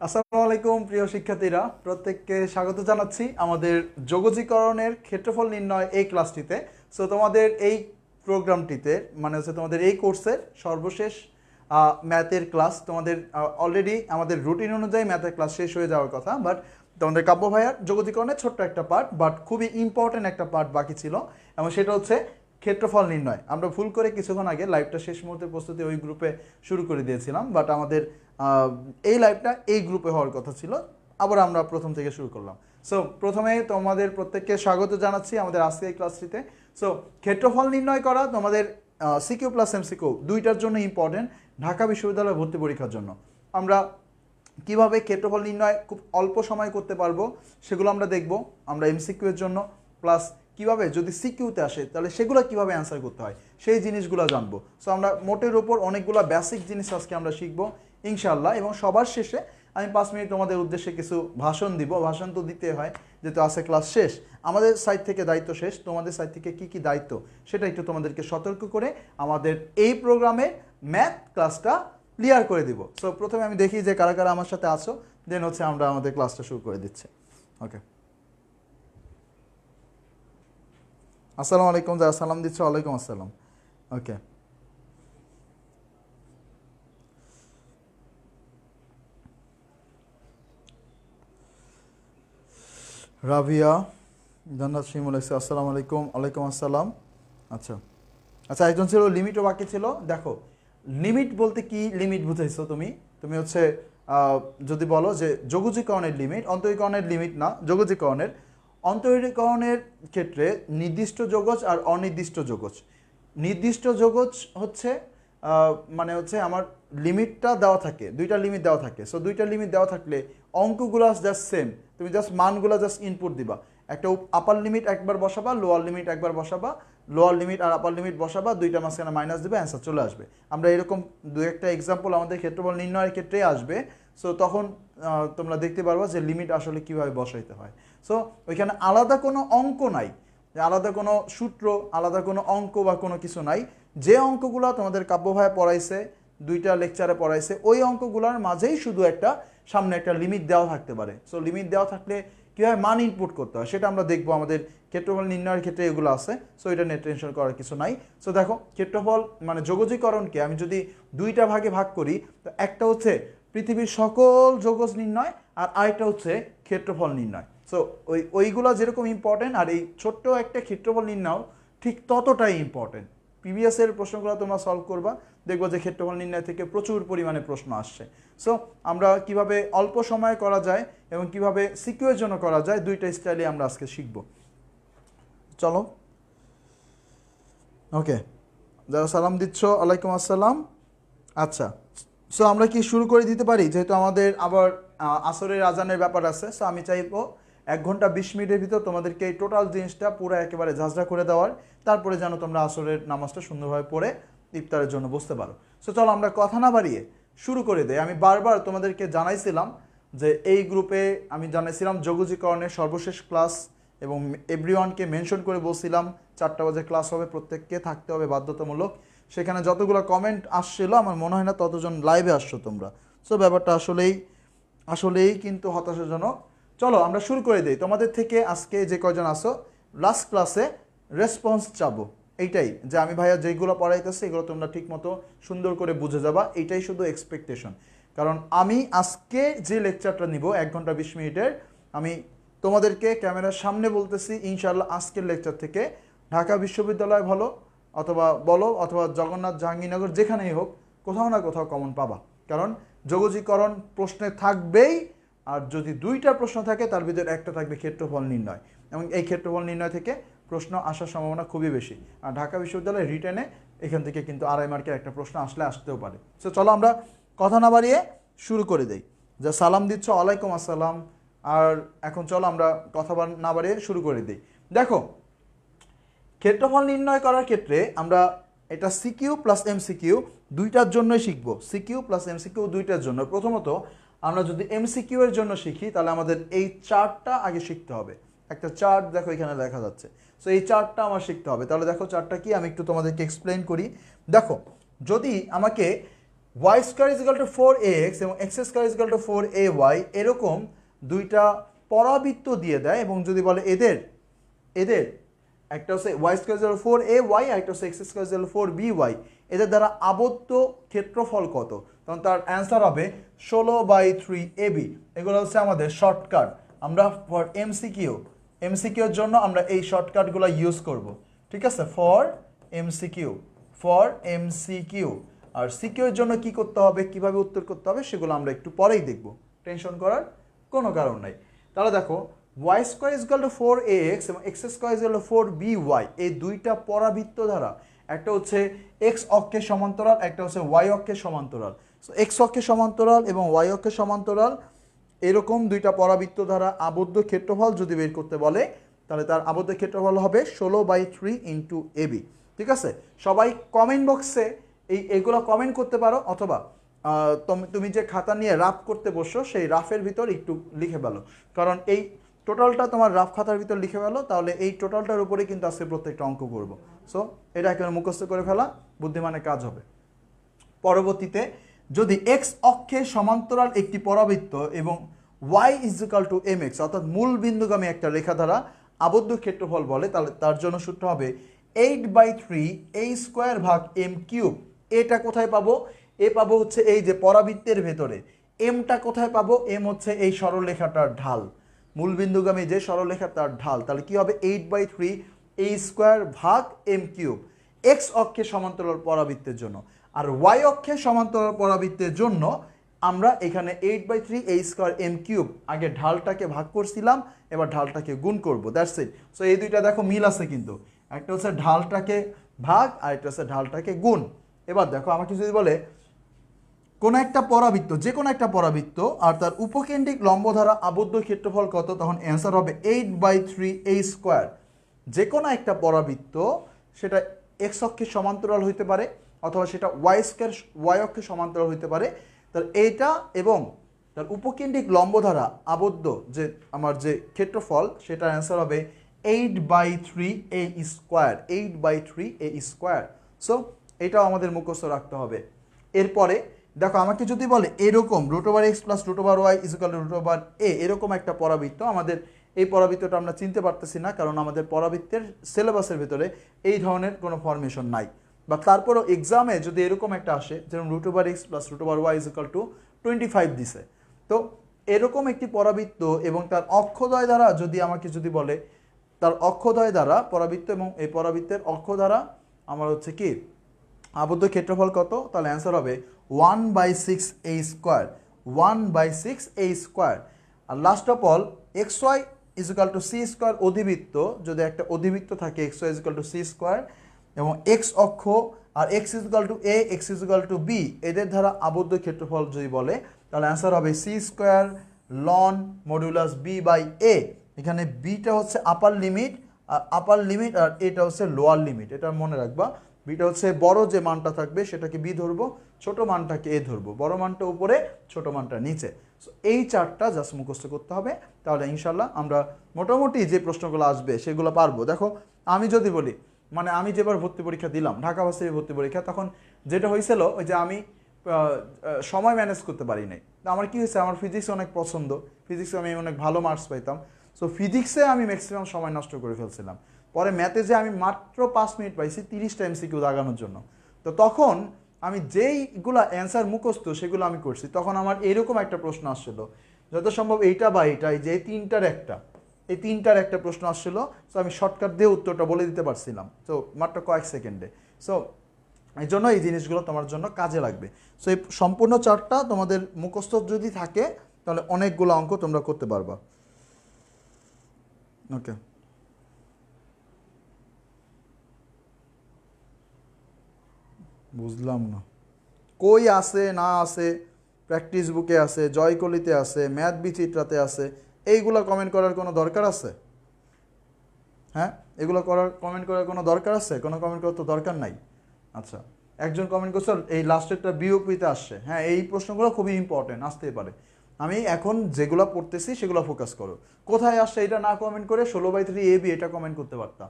আসসালামু আলাইকুম প্রিয় শিক্ষার্থীরা, প্রত্যেককে স্বাগত জানাচ্ছি আমাদের যোগজীকরণের ক্ষেত্রফল নির্ণয় এই ক্লাসটিতে। সো তোমাদের এই প্রোগ্রামটিতে মানে হচ্ছে তোমাদের এই কোর্সের সর্বশেষ ম্যাথের ক্লাস। তোমাদের অলরেডি আমাদের রুটিন অনুযায়ী ম্যাথের ক্লাস শেষ হয়ে যাওয়ার কথা, বাট তোমাদের কাব্য ভাইয়ার যোগজীকরণের ছোট্ট একটা পার্ট, বাট খুবই ইম্পর্টেন্ট একটা পার্ট বাকি ছিল, এবং সেটা হচ্ছে ক্ষেত্রফল নির্ণয়। আমরা ভুল করে কিছুক্ষণ আগে লাইভটা শেষ মুহূর্তে প্রস্তুতি ওই গ্রুপে শুরু করে দিয়েছিলাম, বাট আমাদের এই লাইভটা এই গ্রুপে হওয়ার কথা ছিল, আবার আমরা প্রথম থেকে শুরু করলাম। সো প্রথমে তোমাদের প্রত্যেককে স্বাগত জানাচ্ছি আমাদের আজকে এই ক্লাসটিতে। সো ক্ষেত্রফল নির্ণয় করা তোমাদের সিকিউ প্লাস এমসিকিউ দুইটার জন্য ইম্পর্টেন্ট। ঢাকা বিশ্ববিদ্যালয় ভর্তি পরীক্ষার জন্য আমরা কিভাবে ক্ষেত্রফল নির্ণয় খুব অল্প সময় করতে পারবো সেগুলো আমরা দেখব। আমরা এমসিকিউ এর জন্য প্লাস কিভাবে যদি সিকিউতে আসে তাহলে সেগুলো কিভাবে অ্যান্সার করতে হয় সেই জিনিসগুলো জানবো। সো আমরা মোটের উপর অনেকগুলো বেসিক জিনিস আজকে আমরা শিখবো ইনশাআল্লাহ, এবং সবার শেষে আমি 5 মিনিট তোমাদের উদ্দেশ্যে কিছু ভাষণ দিব। ভাষণ তো দিতে হয়, যেহেতু আছে ক্লাস শেষ, আমাদের সাইড থেকে দায়িত্ব শেষ, তোমাদের সাইড থেকে কি কি দায়িত্ব সেটা একটু তোমাদেরকে সতর্ক করে আমাদের এই প্রোগ্রামে ম্যাথ ক্লাসটা ক্লিয়ার করে দিব। সো প্রথমে আমি দেখি যে কারা কারা আমার সাথে আছো, দেন হচ্ছে আমরা আমাদের ক্লাসটা শুরু করে দিচ্ছি। ওকে, আসসালামু আলাইকুম। যারা সালাম দিচ্ছ ওয়ালাইকুম আসসালাম। ওকে, রাবিয়া জান্নাত শিমুল এসে আসসালামু আলাইকুম। ওয়ালাইকুম আসসালাম। আচ্ছা আচ্ছা, একজন ছিল লিমিটও বাকি ছিল। দেখো, লিমিট বলতে কি লিমিট বুঝাইছো তুমি? তুমি হচ্ছে যদি বলো যে যোগজীকরণের লিমিট, অন্তরীকরণের লিমিট না, যোগজীকরণের। অন্তরীকরণের ক্ষেত্রে নির্দিষ্ট যোগজ আর অনির্দিষ্ট যোগজ। নির্দিষ্ট যোগজ হচ্ছে মানে হচ্ছে আমার লিমিটটা দেওয়া থাকে, দুইটা লিমিট দেওয়া থাকে। সো দুইটা লিমিট দেওয়া থাকলে অঙ্কগুলো জাস্ট সেম, তুমি জাস্ট মানগুলো জাস্ট ইনপুট দিবা। একটা আপার লিমিট একবার বসাবা, লোয়ার লিমিট একবার বসাবা, লোয়ার লিমিট আর আপার লিমিট বসাবা, দুইটা মাঝখানে মাইনাস দেবে, অ্যান্সার চলে আসবে। আমরা এরকম দু একটা এক্সাম্পল আমাদের ক্ষেত্রফল নির্ণয়ের ক্ষেত্রে আসবে। সো তখন তোমরা দেখতে পারবা যে লিমিট আসলে কীভাবে বসাইতে হয়। সো ওইখানে আলাদা কোনো অঙ্ক নাই, যে আলাদা কোনো সূত্র, আলাদা কোনো অঙ্ক বা কোনো কিছু নাই। যে অঙ্কগুলো তোমাদের কাব্য ভাইয়া পড়াইছে, দুইটা লেকচারে পড়াইছে, ওই অঙ্কগুলোর মাঝেই শুধু একটা সামনে একটা লিমিট দেওয়া থাকতে পারে। সো লিমিট দেওয়া থাকলে কীভাবে মান ইনপুট করতে হয় সেটা আমরা দেখবো। আমাদের ক্ষেত্রফল নির্ণয়ের ক্ষেত্রে এগুলো আছে, সো এটা নিয়ে টেনশন করার কিছু নাই। সো দেখো, ক্ষেত্রফল মানে যোগজীকরণকে আমি যদি দুইটা ভাগে ভাগ করি, তো একটা হচ্ছে পৃথিবীর সকল যোগজ নির্ণয়, আর আরেকটা হচ্ছে ক্ষেত্রফল নির্ণয়। সো ওইগুলো যেরকম ইম্পর্টেন্ট, আর এই ছোট্ট একটা ক্ষেত্রফল নির্ণয় ঠিক ততটাই ইম্পর্টেন্ট। প্রিভিয়াসের প্রশ্নগুলো তোমরা সলভ করবা, দেখবো যে ক্ষেত্রফল নির্ণয় থেকে প্রচুর পরিমাণে প্রশ্ন আসছে। সো আমরা কিভাবে অল্প সময়ে করা যায় এবং কিভাবে সিকিউরের জন্য করা যায়, দুইটা স্টাইলে আমরা আজকে শিখব। চলো, ওকে, যারা সালাম দিচ্ছ ওয়ালাইকুম আসসালাম। আচ্ছা, সো আমরা কি শুরু করে দিতে পারি? যেহেতু আমাদের আবার আসরের আজানের ব্যাপার আছে। সো আমি চাইবো 1 ঘন্টা 20 মিনিটের ভিতর তোমাদেরকে এই টোটাল জিনিসটা পুরো একেবারে ঝাঁঝরা করে দেওয়ার, তারপরে যেন তোমরা আসরের নামাজটা সুন্দরভাবে পড়ে ইফতারের জন্য বসতে পারো। সো চলো আমরা কথা না বাড়িয়ে শুরু করে দেই। আমি বারবার তোমাদেরকে জানাইছিলাম যে এই গ্রুপে আমি জানাইছিলাম যোগজীকরণের সর্বশেষ ক্লাস, এবং এভরিওয়ানকে মেনশন করে বলছিলাম 4টা বাজে ক্লাস হবে, প্রত্যেককে থাকতে হবে বাধ্যতামূলক। সেখানে যতগুলো কমেন্ট আসছিল আমার মনে হয় না ততজন লাইভে আসছো তোমরা। সো ব্যাপারটা আসলেই কিন্তু হতাশাজনক। চলো আমরা শুরু করে দিই। তোমাদের থেকে আজকে যে কয়জন আসো লাস্ট ক্লাসে রেসপন্স চাবো, এইটাই যে আমি ভাইয়া যেগুলো পড়াইতেছি এগুলো তোমরা ঠিক মতো সুন্দর করে বুঝে যাবা, এইটাই শুধু এক্সপেকটেশন। কারণ আমি আজকে যে লেকচারটা নিব 1 ঘন্টা 20 মিনিটের, আমি তোমাদেরকে ক্যামেরার সামনে বলতেছি ইনশাআল্লাহ আজকের লেকচার থেকে ঢাকা বিশ্ববিদ্যালয় ভালো অথবা জগন্নাথ জাহাঙ্গীরনগর যেখানেই হোক, কোথাও না কোথাও কমন পাবা। কারণ যোগজীকরণ প্রশ্নে থাকবেই, আর যদি 2টা প্রশ্ন থাকে তার ভিতরে একটা থাকবে ক্ষেত্রফল নির্ণয়, এবং এই ক্ষেত্রফল নির্ণয় থেকে প্রশ্ন আসার সম্ভাবনা খুবই বেশি। আর ঢাকা বিশ্ববিদ্যালয় রিটেনে এখান থেকে কিন্তু 2.5 মার্কের একটা প্রশ্ন আসতেও পারে। সো চলো আমরা কথা না বাড়িয়ে শুরু করে দেই। যা সালাম দিচ্ছ ওয়ালাইকুম আসসালাম। আর এখন চলো আমরা কথা না বাড়িয়ে শুরু করে দিই। দেখো, ক্ষেত্রফল নির্ণয় করার ক্ষেত্রে আমরা এটা সিকিউ প্লাস এমসিকিউ দুইটার জন্যই শিখব। সিকিউ প্লাস এমসিকিউ দুইটার জন্য। প্রথমত আমরা যদি এমসিকিউ এর জন্য শিখি তাহলে আমাদের এই চার্টটা আগে শিখতে হবে। একটা চার্ট দেখো এখানে দেখা যাচ্ছে। সো এই চার্টটা আমার শিখতে হবে। তাহলে দেখো চার্টটা কি, আমি একটু তোমাদেরকে এক্সপ্লেন করি। দেখো, যদি আমাকে y square is equal to 4ax এবং x square is equal to 4ay এরকম দুইটা পরাবৃত্ত দিয়ে দেয় এবং যদি বলে এদের এদের একটা হচ্ছে y square is equal to 4ay আর একটা হচ্ছে x square is equal to 4by এদের দ্বারা আবদ্ধ ক্ষেত্রফল কত, তখন তার অ্যান্সার হবে 16/3ab। এগুলো হচ্ছে আমাদের শর্টকাট। আমরা ফর এমসিকিউর জন্য আমরা এই শর্টকাটগুলো ইউজ করব, ঠিক আছে? ফর এমসিকিউ আর সিকিউর জন্য কি করতে হবে, কিভাবে উত্তর করতে হবে সেগুলো আমরা একটু পরেই দেখব, টেনশন করার কোনো কারণ নাই। তাহলে দেখো y square is equal to 4ax এবং x square is equal to 4by এই দুইটা পরাবৃত্ত দ্বারা একটা হচ্ছে এক্স অক্ষের সমান্তরাল, একটা হচ্ছে ওয়াই অক্ষের সমান্তরাল। সো এক্স অক্ষের সমান্তরাল এবং ওয়াই অক্ষের সমান্তরাল এরকম দুইটা পরাবৃত্ত দ্বারা আবদ্ধ ক্ষেত্রফল যদি বের করতে বলে তাহলে তার আবদ্ধ ক্ষেত্রফল হবে 16/3 ইন্টু এবি। ঠিক আছে, সবাই কমেন্ট বক্সে এইগুলো কমেন্ট করতে পারো, অথবা তুমি যে খাতা নিয়ে রাফ করতে বসো সেই রাফের ভিতর একটু লিখে ফেলো, কারণ এই টোটালটা তোমার রাফ খাতার ভিতর লিখে ফেলো, তাহলে এই টোটালটার উপরে কিন্তু আজকে প্রত্যেকটা অঙ্ক করবো। সো এটা এখানে মুখস্থ করে ফেলা বুদ্ধিমানের কাজ হবে। পরবর্তীতে যদি এক্স অক্ষের সমান্তরাল একটি পরাবৃত্ত এবং y is equal to mx অর্থাৎ মূল বিন্দুগামী একটা রেখা দ্বারা আবদ্ধ ক্ষেত্রফল বলে, তাহলে তার জন্য সূত্র হবে 8/3 a স্কোয়ার ভাগ m কিউব। এটা কোথায় পাবো? এ পাবো হচ্ছে এই যে পরাবৃত্তের ভেতরে। এমটা কোথায় পাবো? এম হচ্ছে এই সরলরেখাটার ঢাল, মূল বিন্দুগামী যে সরলরেখা তার ঢাল। তাহলে কি হবে? 8/3 a স্কোয়ার ভাগ m কিউব এক্স অক্ষের সমান্তরাল পরাবৃত্তের জন্য। আর ওয়াই অক্ষের সমান্তরাল পরাবৃত্তের জন্য আমরা এখানে 8/3 a স্কোয়ার m কিউব আগে ঢালটাকে ভাগ করছিলাম, এবার ঢালটাকে গুণ করবো, দ্যাটস ইট। সো এই দুইটা দেখো মিল আছে, কিন্তু একটা হচ্ছে ঢালটাকে ভাগ আর একটা হচ্ছে ঢালটাকে গুণ। এবার দেখো আমাকে যদি বলে কোন একটা পরাবৃত্ত, যে কোনো একটা পরাবৃত্ত আর তার উপকেন্দ্রিক লম্ব দ্বারা আবদ্ধ ক্ষেত্রফল কত, তখন অ্যান্সার হবে 8/3 a স্কোয়ার। যে কোনো একটা পরাবৃত্ত সেটা এক্স অক্ষের সমান্তরাল হইতে পারে অথবা সেটা ওয়াই অক্ষের সমান্তরাল হইতে পারে, তার এইটা এবং তার উপকেন্দ্রিক লম্ব দ্বারা আবদ্ধ যে আমার যে ক্ষেত্রফল সেটার অ্যান্সার হবে 8/3 a square. 8/3 a square. So এটাও আমাদের মুখস্থ রাখতে হবে। এরপরে দেখো আমাকে যদি বলে এরকম √x plus √y is equal to √a এরকম একটা পরাবৃত্ত, আমাদের এই পরাবৃত্তটা আমরা চিনতে পারতেছি না, কারণ আমাদের পরাবৃত্তের সিলেবাসের ভিতরে এই ধরনের কোনো ফরমেশন নাই। বা তারপরও এক্সামে যদি এরকম একটা আসে যেরকম √x plus √y is equal two 25 দিছে, তো এরকম একটি পরাবৃত্ত এবং তার অক্ষদ্বয় দ্বারা যদি আমাকে যদি বলে তার অক্ষদ্বয় দ্বারা পরাবৃত্ত এবং এই পরাবৃত্তের অক্ষ দ্বারা আমার হচ্ছে কি আবদ্ধ ক্ষেত্রফল কত, তাহলে অ্যান্সার হবে 1/6 a স্কোয়ার। 1/6 a square. আর last of all xy is equal to c square অধিবৃত্ত, যদি একটা অধিবৃত্ত থাকে xy is equal to c square এবং এক্স অক্ষ আর x is equal to a x is equal to b এদের দ্বারা আবদ্ধ ক্ষেত্রফল যদি বলে তাহলে অ্যান্সার হবে c square loan modulus b/a। এখানে বিটা হচ্ছে আপার লিমিট আর এটা হচ্ছে লোয়ার লিমিট, এটা মনে রাখবা। বিটা হচ্ছে বড় যে মানটা থাকবে সেটাকে বি ধরবো, ছোট মানটাকে এ ধরবো, বড় মানটা উপরে ছোট মানটা নিচে। সো এই চারটা জাস্ট মুখস্থ করতে হবে, তাহলে ইনশাল্লাহ আমরা মোটামুটি যে প্রশ্নগুলো আসবে সেগুলো পারবো। দেখো আমি যদি বলি মানে আমি যেবার ভর্তি পরীক্ষা দিলাম ঢাকা ভার্সিটির ভর্তি পরীক্ষা, তখন যেটা হয়েছিল ওই যে আমি সময় ম্যানেজ করতে পারি নাই। আমার কি হয়েছে, আমার ফিজিক্স অনেক পছন্দ, ফিজিক্সে আমি অনেক ভালো মার্কস পাইতাম। সো ফিজিক্সে আমি ম্যাক্সিমাম সময় নষ্ট করে ফেলছিলাম। পরে ম্যাথে যে আমি মাত্র 5 মিনিট পাইছি 30টা MCQ দাগানোর জন্য। তো তখন আমি যেইগুলা অ্যান্সার মুখস্থ সেগুলো আমি করছি, তখন আমার এরকম একটা প্রশ্ন আসছিল যত সম্ভব এইটা বা এইটা, এই যে এই তিনটার একটা প্রশ্ন আসছিল। সো আমি শর্টকাট দিয়ে উত্তরটা বলে দিতে পারছিলাম, তো মাত্র কয়েক সেকেন্ডে। সো এই জন্য এই জিনিসগুলো তোমার জন্য কাজে লাগবে। সো এই সম্পূর্ণ চার্টটা তোমাদের মুখস্থ যদি থাকে তাহলে অনেকগুলো অঙ্ক তোমরা করতে পারবা। ওকে, বুঝলাম না কই আছে না আছে, প্র্যাকটিস বুকে আছে, জয়কলিতে আছে, ম্যাথ বিচিত্রাতে আছে, এইগুলো কমেন্ট করার কোনো দরকার আছে? হ্যাঁ, এগুলো কমেন্ট করার কোনো দরকার আছে? কোনো কমেন্ট করার তো দরকার নাই। আচ্ছা, একজন কমেন্ট করছে এই লাস্টেরটা বিওপিতে আসছে। হ্যাঁ, এই প্রশ্নগুলো খুবই ইম্পর্টেন্ট, আসতেই পারে। আমি এখন যেগুলো পড়তেছি সেগুলো ফোকাস করো। কোথায় আসছে এটা না কমেন্ট করে 16/3 AB এটা কমেন্ট করতে পারতাম,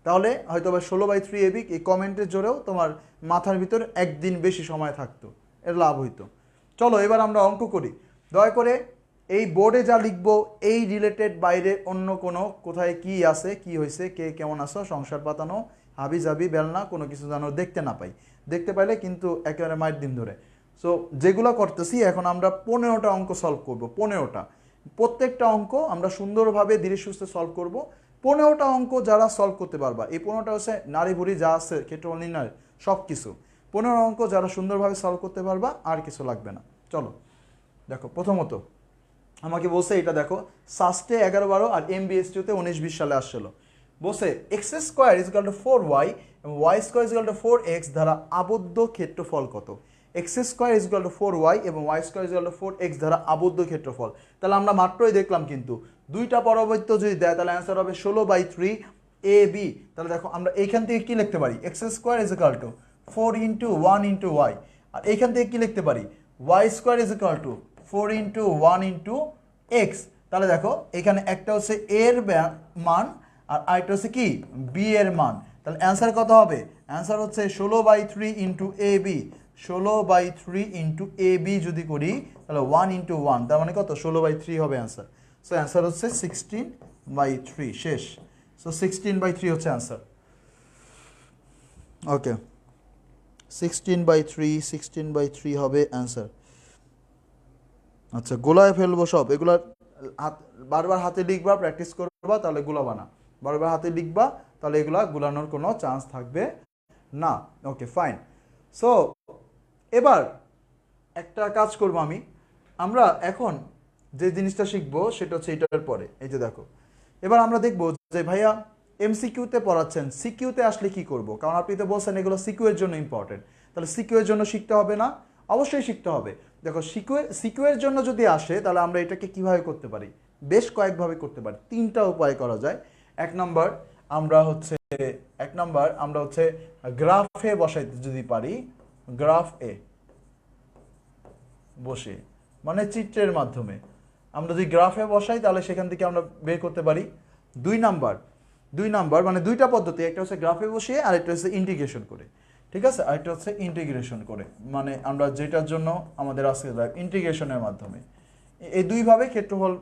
তাহলে হয়তো বা 16/3 AB এই কমেন্টের জোরেও তোমার মাথার ভিতর একদিন বেশি সময় থাকতো। এর লাভ হইতো। চলো এবার আমরা অঙ্ক করি। দয়া করে এই বোর্ডে যা লিখবো এই রিলেটেড বাইরে অন্য কোনো কোথায় কি আছে, কি হয়েছে, কে কেমন আছো, সংসার পাতানো, হাবি জাবি বেলনা, কোনো কিছু যেন দেখতে না পাই। দেখতে পাইলে কিন্তু একেবারে মায়ের দিন ধরে। সো যেগুলো করতেছি এখন আমরা 15টা অঙ্ক সলভ করব। 15টা, প্রত্যেকটা অঙ্ক আমরা সুন্দরভাবে ধীরে সুস্থে সলভ করব। 15টা অঙ্ক যারা সলভ করতে পারবা, এই 15টা হচ্ছে নারী ভুড়ি যা আছে ক্ষেত্রফল নির্ণয় সব কিছু, 15 অঙ্ক যারা সুন্দরভাবে সলভ করতে পারবা, আর কিছু লাগবে না। চলো দেখো, প্রথমত আমাকে বলছে এটা দেখো, সাস্টে 11-12 আর এমবিএসটিউতে 19-20 সালে আসছিল। বলছে x square is equal to 4y এবং y square is equal to 4x দ্বারা আবদ্ধ ক্ষেত্রফল কত? X square is equal to 4y এবং y square is equal to 4x দ্বারা আবদ্ধ ক্ষেত্রফল। তাহলে আমরা মাত্রই দেখলাম কিন্তু দুইটা পরবর্তী যদি দেয় তাহলে অ্যান্সার হবে 16/3 AB। তাহলে দেখো আমরা এইখান থেকে কি লিখতে পারি? X square is equal to 4 into 1 into y. আর এইখান থেকে কি লিখতে পারি? Y square is equal to 4 into 1 into x. তাহলে দেখো এখানে একটা হচ্ছে এর মান আর আরেকটা হচ্ছে কি বি এর মান। তাহলে অ্যান্সার কত হবে? অ্যান্সার হচ্ছে 16/3 into A B. 16/3 into A B যদি করি তাহলে 1 ইন্টু 1 তার মানে কত? 16/3 হবে অ্যান্সার। সো অ্যান্সার হচ্ছে 16/3। শেষ। সো 16/3 হচ্ছে অ্যান্সার। ওকে, 16/3 হবে অ্যান্সার। আচ্ছা, গোলায় ফেলবো সব এগুলা, হাত বারবার হাতে লিখবা, প্র্যাকটিস করবা, তাহলে গুলাবা না। বারবার হাতে লিখবা, তাহলে এগুলা গুলানোর কোনো চান্স থাকবে না। Okay fine. সো এবার একটা কাজ করবো আমরা এখন যে জিনিসটা শিখবো সেটা হচ্ছে এটার পরে। এই যে দেখো, এবার আমরা দেখবো যে ভাইয়া এমসিকিউতে পড়াচ্ছেন, সিকিউতে আসলে কি করব? কারণ আপনি তো বলছেন এগুলো সিকিউ এর জন্য ইম্পর্টেন্ট, তাহলে সিকিউ এর জন্য শিখতে হবে না? অবশ্যই শিখতে হবে। দেখো সিকিউ এর জন্য যদি আসে তাহলে আমরা এটাকে কিভাবে করতে পারি? বেশ কয়েকভাবে করতে পারি, 3টা উপায় করা যায়। এক নাম্বার আমরা হচ্ছে গ্রাফে বসাইতে যদি পারি, গ্রাফ এ বসে মানে চিত্রের মাধ্যমে আমরা যদি গ্রাফে বসাই তাহলে সেখান থেকে আমরা বের করতে পারি। দুই নাম্বার মানে দুইটা পদ্ধতি, একটা হচ্ছে গ্রাফে বসিয়ে আর একটা হচ্ছে ইন্টিগ্রেশন করে। ঠিক আছে, আরেকটা হচ্ছে ইন্টিগ্রেশন করে, মানে আমরা যেটার জন্য আমাদের আজকে ইন্টিগ্রেশনের মাধ্যমে। এই দুইভাবে ক্ষেত্রফল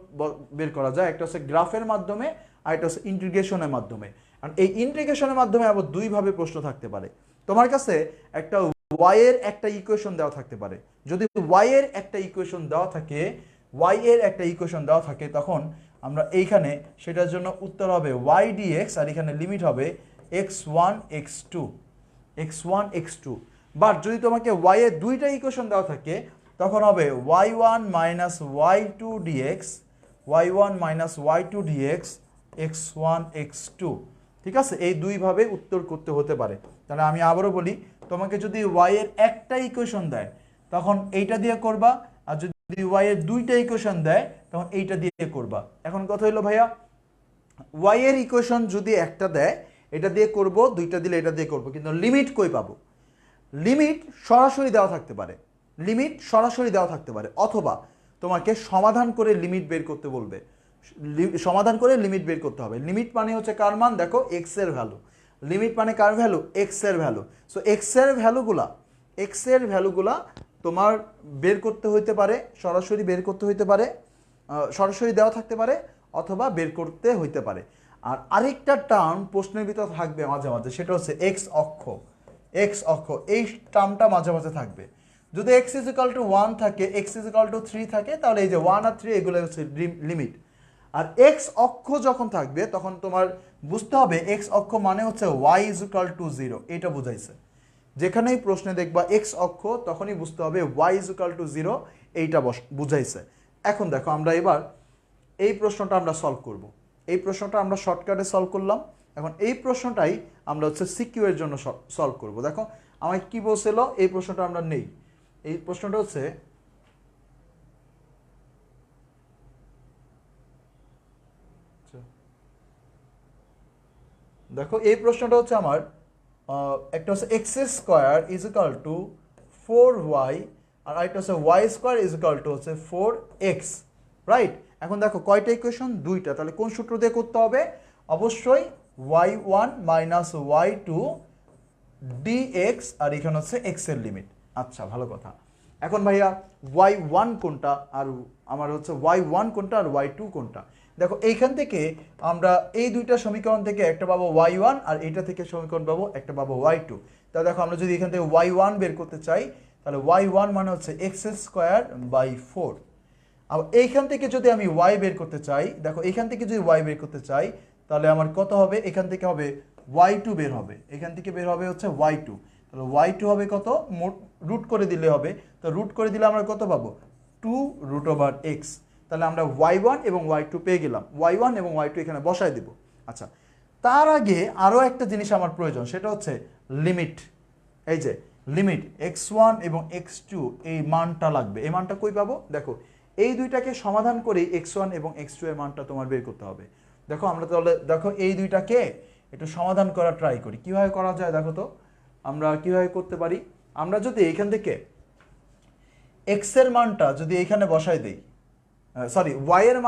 বের করা যায়, একটা হচ্ছে গ্রাফের মাধ্যমে আর একটা হচ্ছে ইন্টিগ্রেশনের মাধ্যমে। আর এই ইন্টিগ্রেশনের মাধ্যমে আবার দুইভাবে প্রশ্ন থাকতে পারে। তোমার কাছে একটা y এর একটা ইকুয়েশন দেওয়া থাকতে পারে। যদি y এর একটা ইকুয়েশন দেওয়া থাকে তখন আমরা এইখানে সেটার জন্য উত্তর হবে y dx আর এখানে লিমিট হবে x1 x2। বাট যদি তোমাকে y এর দুইটা ইকুয়েশন দেওয়া থাকে তখন হবে y1 minus y2 dx x1 x2। ঠিক আছে, এই দুইভাবে উত্তর করতে হতে পারে। তাহলে আমি আবারও বলি, তোমাকে যদি y এর একটা ইকুয়েশন দেয় তখন এইটা দিয়ে করবা, আর যদি y এর দুইটা ইকুয়েশন দেয় তখন এইটা দিয়ে করবা। এখন কথা হলো ভাইয়া, y এর ইকুয়েশন যদি একটা দেয় এটা দিয়ে করব, দুইটা দিলে এটা দিয়ে করব, কিন্তু লিমিট কই পাবো? লিমিট সরাসরি দেওয়া থাকতে পারে, অথবা তোমাকে সমাধান করে লিমিট বের করতে বলবে। সমাধান করে লিমিট বের করতে হবে। লিমিট মানে হচ্ছে কার মান? দেখো এক্স এর ভ্যালু। লিমিট মানে কার ভ্যালু? এক্স এর ভ্যালু। সো এক্স এর ভ্যালুগুলা তোমার বের করতে হইতে পারে, সরাসরি দেওয়া থাকতে পারে, অথবা বের করতে হইতে পারে। আর আরেকটা টার্ম প্রশ্নের ভিতর থাকবে মাঝে মাঝে, সেটা হচ্ছে এক্স অক্ষ। এই টার্মটা মাঝে মাঝে থাকবে। যদি x = 1 থাকে, x = 3 থাকে, তাহলে এই যে 1 আর 3 এগুলো হচ্ছে লিমিট। আর x অক্ষ যখন থাকবে তখন তোমার বুঝতে হবে x অক্ষ মানে হচ্ছে y = 0, এটা বুঝাইছে। যেখানেই প্রশ্নে দেখবা x অক্ষ তখনই বুঝতে হবে y = 0, এইটা বুঝাইছে। এখন দেখো আমরা এবার এই প্রশ্নটা আমরা সলভ করব। এই প্রশ্নটা আমরা শর্টকাটে সলভ করলাম। এখন এই প্রশ্নটাই আমরা হচ্ছে সিকিউ এর জন্য সলভ করব। দেখো আমাকে কি বলছিল, এই প্রশ্নটা আমরা নেই। এই প্রশ্নটা হচ্ছে দেখো এই প্রশ্নটা হচ্ছে আমার একটা হচ্ছে x² = 4y আর আরেকটা হচ্ছে y² হচ্ছে 4x, রাইট? এখন দেখো কয়টা ইকুয়েশন? দুইটা। তাহলে কোন সূত্র দিয়ে করতে হবে? অবশ্যই y1 মাইনাস y2 dx আর এখানে হচ্ছে x এর লিমিট। আচ্ছা, ভালো কথা। এখন ভাইয়া y1 কোনটা আর আমার হচ্ছে y1 কোনটা আর y2 কোনটা। দেখো এইখান থেকে আমরা এই দুইটা সমীকরণ থেকে একটা পাবো y1 আর এইটা থেকে সমীকরণ পাবো একটা পাবো y2। তাহলে দেখো আমরা যদি এখান থেকে y1 বের করতে চাই তাহলে y1 মানে হচ্ছে x²/4। আবার এইখান থেকে যদি আমি y বের করতে চাই, দেখো এইখান থেকে যদি y বের করতে চাই তাহলে আমার কত হবে, এখান থেকে হবে y2 বের হবে, এখান থেকে বের হবে হচ্ছে y2। তাহলে y2 হবে কত, রুট করে দিলে হবে, তো রুট করে দিলে আমরা কত পাবো 2√x। তাহলে আমরা y1 এবং y2 পেয়ে গেলাম, y1 এবং y2 এখানে বসায় দিব। আচ্ছা, তার আগে আরও একটা জিনিস আমার প্রয়োজন, সেটা হচ্ছে লিমিট। এই যে লিমিট x1 এবং x2 এই মানটা লাগবে। এই মানটা কই পাবো, দেখো এই দুইটাকে সমাধান করে x1 এবং x2 এর মানটা তোমার বের করতে হবে। দেখো আমরা তাহলে দেখো এই দুইটাকে একটু সমাধান করা ট্রাই করি, কিভাবে করা যায় দেখো তো আমরা কিভাবে করতে পারি। আমরা যদি এখান থেকে x এর মানটা যদি এখানে বসাই দেই, সরি y এর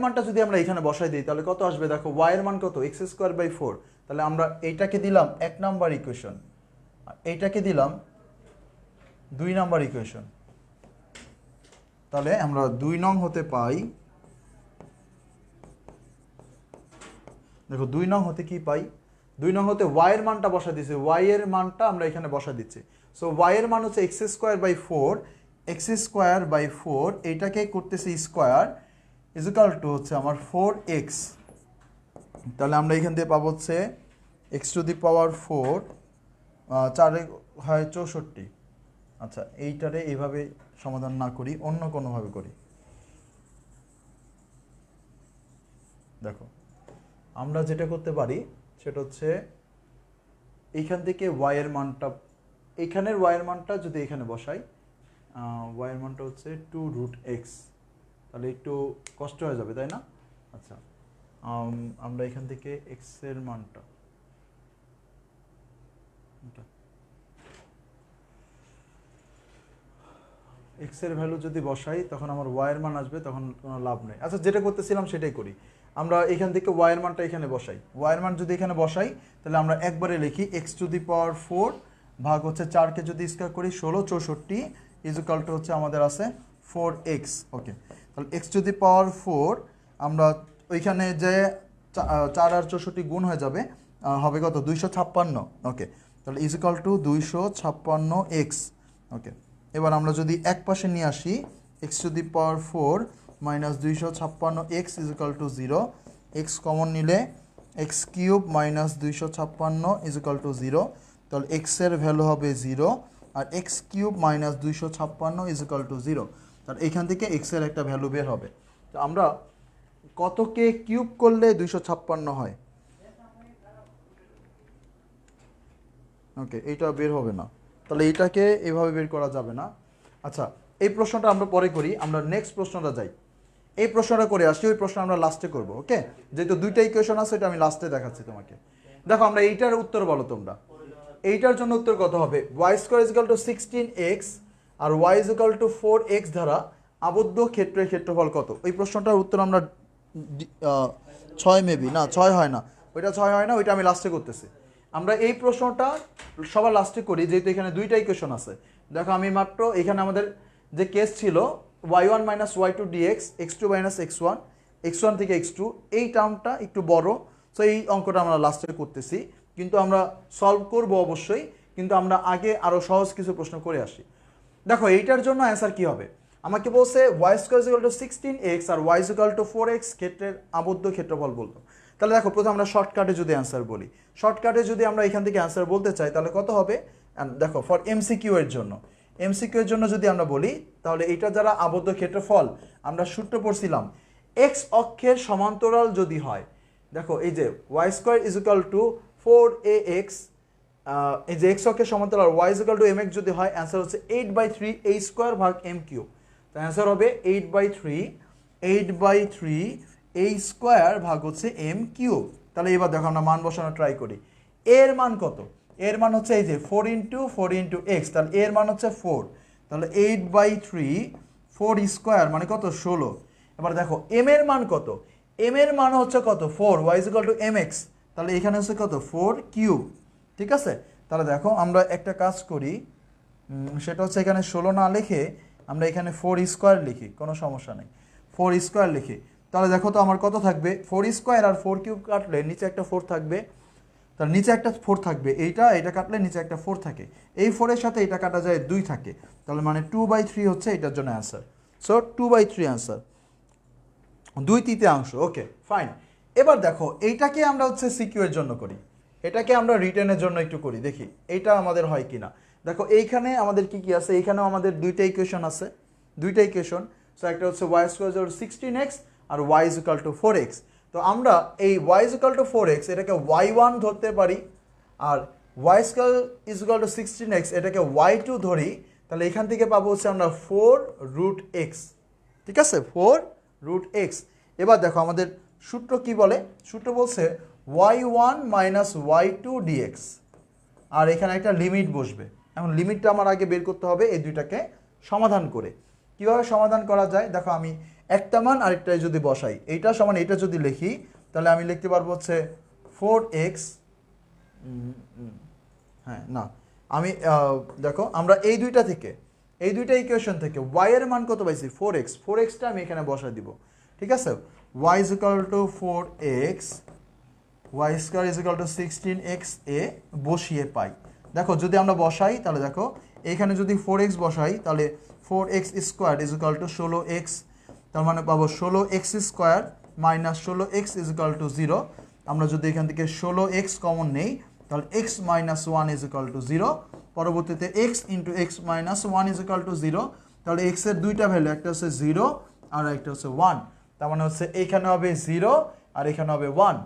মানটা যদি আমরা এখানে বসাই দিই তাহলে কত আসবে, দেখো y এর মান কত x²/4। তাহলে আমরা এইটাকে দিলাম 1 নাম্বার ইকুয়েশন, এইটাকে দিলাম 2 নাম্বার ইকুয়েশন। তাহলে আমরা 2 নং হতে পাই, দেখো 2 নং হতে কি পাই, 2 নং হতে y এর মানটা বসা দিয়েছে, y এর মানটা আমরা এখানে বসা দিচ্ছি। সো y এর মান হচ্ছে x²/4 এইটাকে করতেছি স্কোয়ার ইকুয়াল টু হচ্ছে আমার 4x। তাহলে আমরা এখান থেকে পাবো হচ্ছে x⁴, 4 হয় 64। আচ্ছা, এইটারে এইভাবে সমাধান না করি, অন্য কোনোভাবে করি। দেখো আমরা যেটা করতে পারি সেটা হচ্ছে এইখান থেকে y এর মানটা, এইখানের y এর মানটা যদি এখানে বসাই, y এর মানটা হচ্ছে 2√x, তাহলে একটু কষ্ট হয়ে যাবে তাই না। আচ্ছা, আমরা এখান থেকে x এর মানটা x এর ভ্যালু যদি বসাই তখন আমার y এর মান আসবে, তখন কোনো লাভ নেই। আচ্ছা, যেটা করতেছিলাম সেটাই করি, আমরা এখান থেকে y এর মানটা এখানে বসাই। y এর মান যদি এখানে বসাই তাহলে আমরা একবারে লিখি x⁴ ভাগ হচ্ছে 4কে যদি স্কয়ার করি 16, 64 ইকুয়াল টু হচ্ছে আমাদের আছে 4x। ওকে, তাহলে x⁴ আমরা ওইখানে যে 4 আর 64 গুণ হয়ে যাবে, হবে কত 256। ওকে, তাহলে ইকুয়াল টু 256x। ওকে, এবার আমরা যদি এক পাশে নিয়ে আসি x⁴ minus 256x equal to 0, x common নিলে x³ মাইনাস 256 ইকুয়াল টু 0, তাহলে x এর ভ্যালু হবে 0 আর x³ মাইনাস 256 ইকুয়াল টু 0। তাহলে এখান থেকে x এর একটা ভ্যালু বের হবে। তো আমরা কতকে কিউব করলে 256 হয়, ওকে এইটা বের হবে না, তাহলে এইটাকে এভাবে বের করা যাবে না। আচ্ছা, এই প্রশ্নটা আমরা পরে করি, আমরা নেক্সট প্রশ্নটা যাই। এই প্রশ্নটা করে আসি, ওই প্রশ্ন আমরা লাস্টে করব। ওকে, যেহেতু দুইটা ইকুয়েশন আছে এটা আমি লাস্টে দেখাচ্ছি তোমাকে। দেখো আমরা এইটার উত্তর বলো তোমরা, এইটার জন্য উত্তর কত হবে, y² = 16x আর y = 4x দ্বারা আবদ্ধ ক্ষেত্রের ক্ষেত্রফল কত। এই প্রশ্নটার উত্তর আমরা 6 মেবি না, 6 হয় না, ওইটা 6 হয় না, ওইটা আমি লাস্টে করতেছি। আমরা এই প্রশ্নটা সবার লাস্টে করি, যেহেতু এখানে দুইটা ইকুয়েশন আছে। দেখো আমি মাত্র এখানে আমাদের যে কেস ছিল y1 minus y2 dx, x2 minus x1, x1 থেকে x2, এই টার্মটা একটু বড়, সো এই অঙ্কটা আমরা লাস্টে করতেছি, কিন্তু আমরা সলভ করব অবশ্যই, কিন্তু আমরা আগে আরও সহজ কিছু প্রশ্ন করে আসি। দেখো এইটার জন্য অ্যান্সার কি হবে, আমাকে বলছে y² = 16x আর y = 4x ক্ষেত্রের আবদ্ধ ক্ষেত্রফল বলতো। তাহলে দেখো প্রথমে আমরা শর্টকাটে যদি অ্যান্সার বলি, শর্টকাটে যদি আমরা এখান থেকে অ্যান্সার বলতে চাই তাহলে কত হবে, দেখো ফর এমসিকিউ এর জন্য, এমসিকিউ এর জন্য যদি আমরা বলি তাহলে এটা যারা আবদ্ধ ক্ষেত্রফল, আমরা সূত্র পড়ছিলাম এক্স অক্ষের সমান্তরাল যদি হয়, দেখো এই যে y² = 4ax, এই যে এক্স অক্ষের সমান্তরাল y = mx যদি হয়, অ্যান্সার হচ্ছে 8/3 a² ভাগ m³। তো অ্যান্সার হবে 8/3 a² ভাগ হচ্ছে m³। তাহলে এবার দেখো আমরা মান বসানো ট্রাই করি। এর মান কত, এর মান হচ্ছে এই যে 4 × 4 × x, তাহলে এর মান হচ্ছে 4, তাহলে 8/3 4² মানে কত 16। এবার দেখো m এর মান কত, m এর মান হচ্ছে কত 4, y = mx, তাহলে এখানে হচ্ছে কত 4³ ঠিক আছে। তাহলে দেখো আমরা একটা কাজ করি, সেটা হচ্ছে এখানে 16 না লিখে আমরা এখানে 4 স্কোয়ার লিখি, কোনো সমস্যা নেই, 4 স্কোয়ার লিখি। তাহলে দেখো তো আমার কত থাকবে, 4 স্কোয়ার আর 4 কিউব কাটলে নিচে একটা 4 থাকবে, তার নিচে একটা 4 থাকবে, এটা কাটলে নিচে একটা 4 থাকে, এই 4-এর সাথে এটা কাটা যায় 2 থাকে, তাহলে মানে 2/3 হচ্ছে এটার জন্য answer. So 2/3 answer, 2/3। Okay fine. এবার দেখো এইটাকে আমরা হচ্ছে সিকিউ এর জন্য করি, এটাকে আমরা রিটেনের জন্য একটু করি, দেখি এইটা আমাদের হয় কিনা। দেখো এইখানে আমাদের কি কি আছে, এইখানেও আমাদের দুইটা ইকুয়েশন আছে, দুইটা ইকুয়েশন। সো একটা হচ্ছে y² 16x আর y = 4x। তো আমরা এই y = 4x এটাকে y1 ধরতে পারি, আর y² = 16x এটাকে y2 ধরি, তাহলে এখান থেকে পাবো হচ্ছে আমরা 4√x। ঠিক আছে, 4√x। এবার দেখো আমাদের সূত্র কি বলে, সূত্র বলছে y1 - y2 dx, আর এখানে একটা লিমিট বসবে। এখন লিমিটটা আমার আগে বের করতে হবে এই দুইটাকে সমাধান করে। কিভাবে সমাধান করা যায় দেখো, আমি একটা মান আরেকটায় যদি বসাই, এইটা সমান এইটা যদি লিখি, তাহলে আমি লিখতে পারবো হচ্ছে 4x, হ্যাঁ না, আমি দেখো আমরা এই দুইটা থেকে, এই দুইটা ইকুয়েশন থেকে y এর মান কত পাইছি 4x, 4xটা আমি এখানে বসাই দিব। ঠিক আছে, y = 4x, y² = 16x এ বসিয়ে পাই। দেখো যদি আমরা বসাই তাহলে দেখো এখানে যদি 4x বসাই তাহলে 4x² = 16x, তার মানে পাবো 16x² - 16x = 0। আমরা যদি এখান থেকে 16x কমন নেই তাহলে x - 1 = 0, পরবর্তীতে x × x - 1 = 0, তাহলে x এর দুইটা ভ্যালু, একটা হচ্ছে 0 আর একটা হচ্ছে 1, তার মানে হচ্ছে এখানে হবে 0 আর এখানে হবে 1।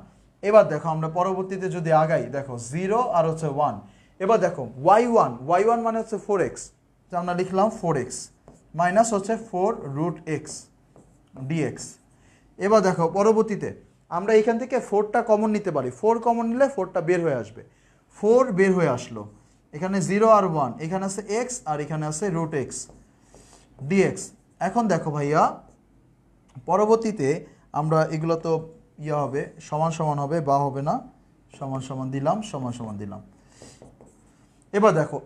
এবার দেখো আমরা পরবর্তীতে যদি আগাই, দেখো 0 আর হচ্ছে 1। এবার দেখো y1 মানে হচ্ছে 4x, তো আমরা লিখলাম 4x মাইনাস হচ্ছে 4√x dx। এবার দেখো পরবর্তীতে আমরা এখান থেকে 4টা কমন নিতে পারি, 4 কমন নিলে 4টা বের হয়ে আসবে, 4 বের হয়ে আসলো, এখানে 0 আর 1, এখানে আছে x আর এখানে আছে √x dx। এখন দেখো ভাইয়া পরবর্তীতে আমরা এগুলো তো ইয়ে হবে, সমান সমান হবে বা হবে না, সমান সমান দিলাম, সমান সমান দিলাম। এবার দেখো